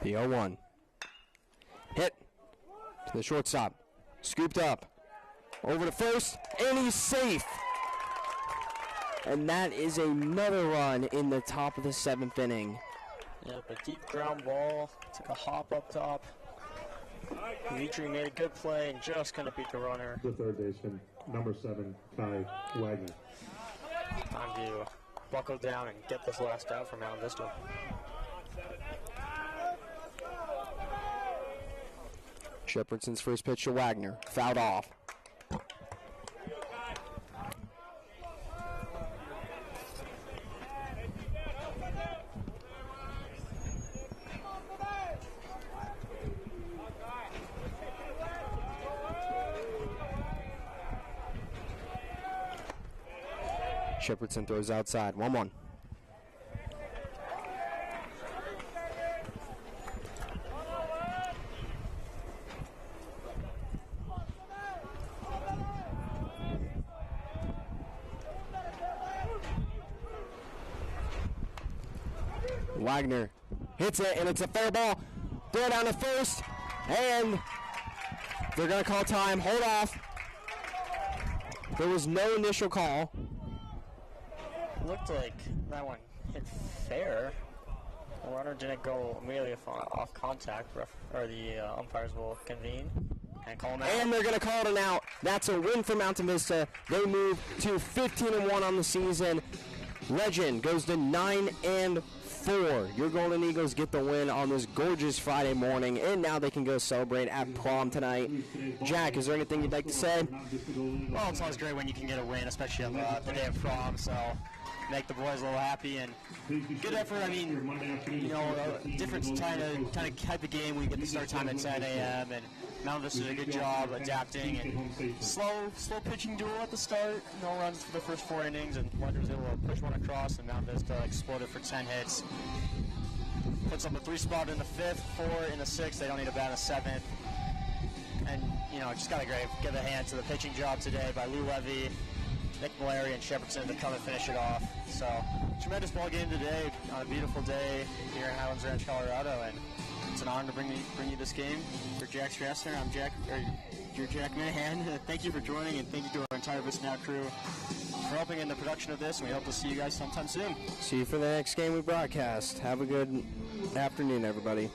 The 0-1. Hit to the shortstop. Scooped up. Over to first, and he's safe. And that is another run in the top of the 7th inning. Yep, a deep ground ball. Took a hop up top. Dimitri made a good play and just couldn't beat the runner. The third baseman, number 7, Kai Wagner. Time to buckle down and get this last out from Mount Vista. Shepperton's first pitch to Wagner. Fouled off. Shepperton throws outside. 1-1. Wagner hits it, and it's a fair ball. Throw down to first, and they're going to call time. Hold off. There was no initial call. Looked like that one hit fair. The runner didn't go immediately off contact, or the umpires will convene and call him out. And they're going to call it an out. That's a win for Mountain Vista. They move to 15-1 on the season. Legend goes to 9-4. Your Golden Eagles get the win on this gorgeous Friday morning, and now they can go celebrate at prom tonight. Jack, is there anything you'd like to say? Well, it's always great when you can get a win, especially on the day of prom, so make the boys a little happy, and good effort. I mean, you know, different kind of type of game. We get the start time at 10 a.m., and Mount Vista did a good job adapting, and slow pitching duel at the start. No runs for the first 4 innings, and Legend was able to push one across, and Mount Vista exploded for 10 hits. Puts up a 3 spot in the 5th, 4 in the 6th. They don't need a bat in the 7th. And, you know, just got to give a hand to the pitching job today by Lou Levy, Nick Mallory, and Shepperton to come and finish it off. So, tremendous ball game today on a beautiful day here in Highlands Ranch, Colorado, and it's an honor to bring you this game. For Jack Strassner, I'm Jack Minnihan. Thank you for joining, and thank you to our entire VistaNow crew for helping in the production of this, and we hope to see you guys sometime soon. See you for the next game we broadcast. Have a good afternoon, everybody.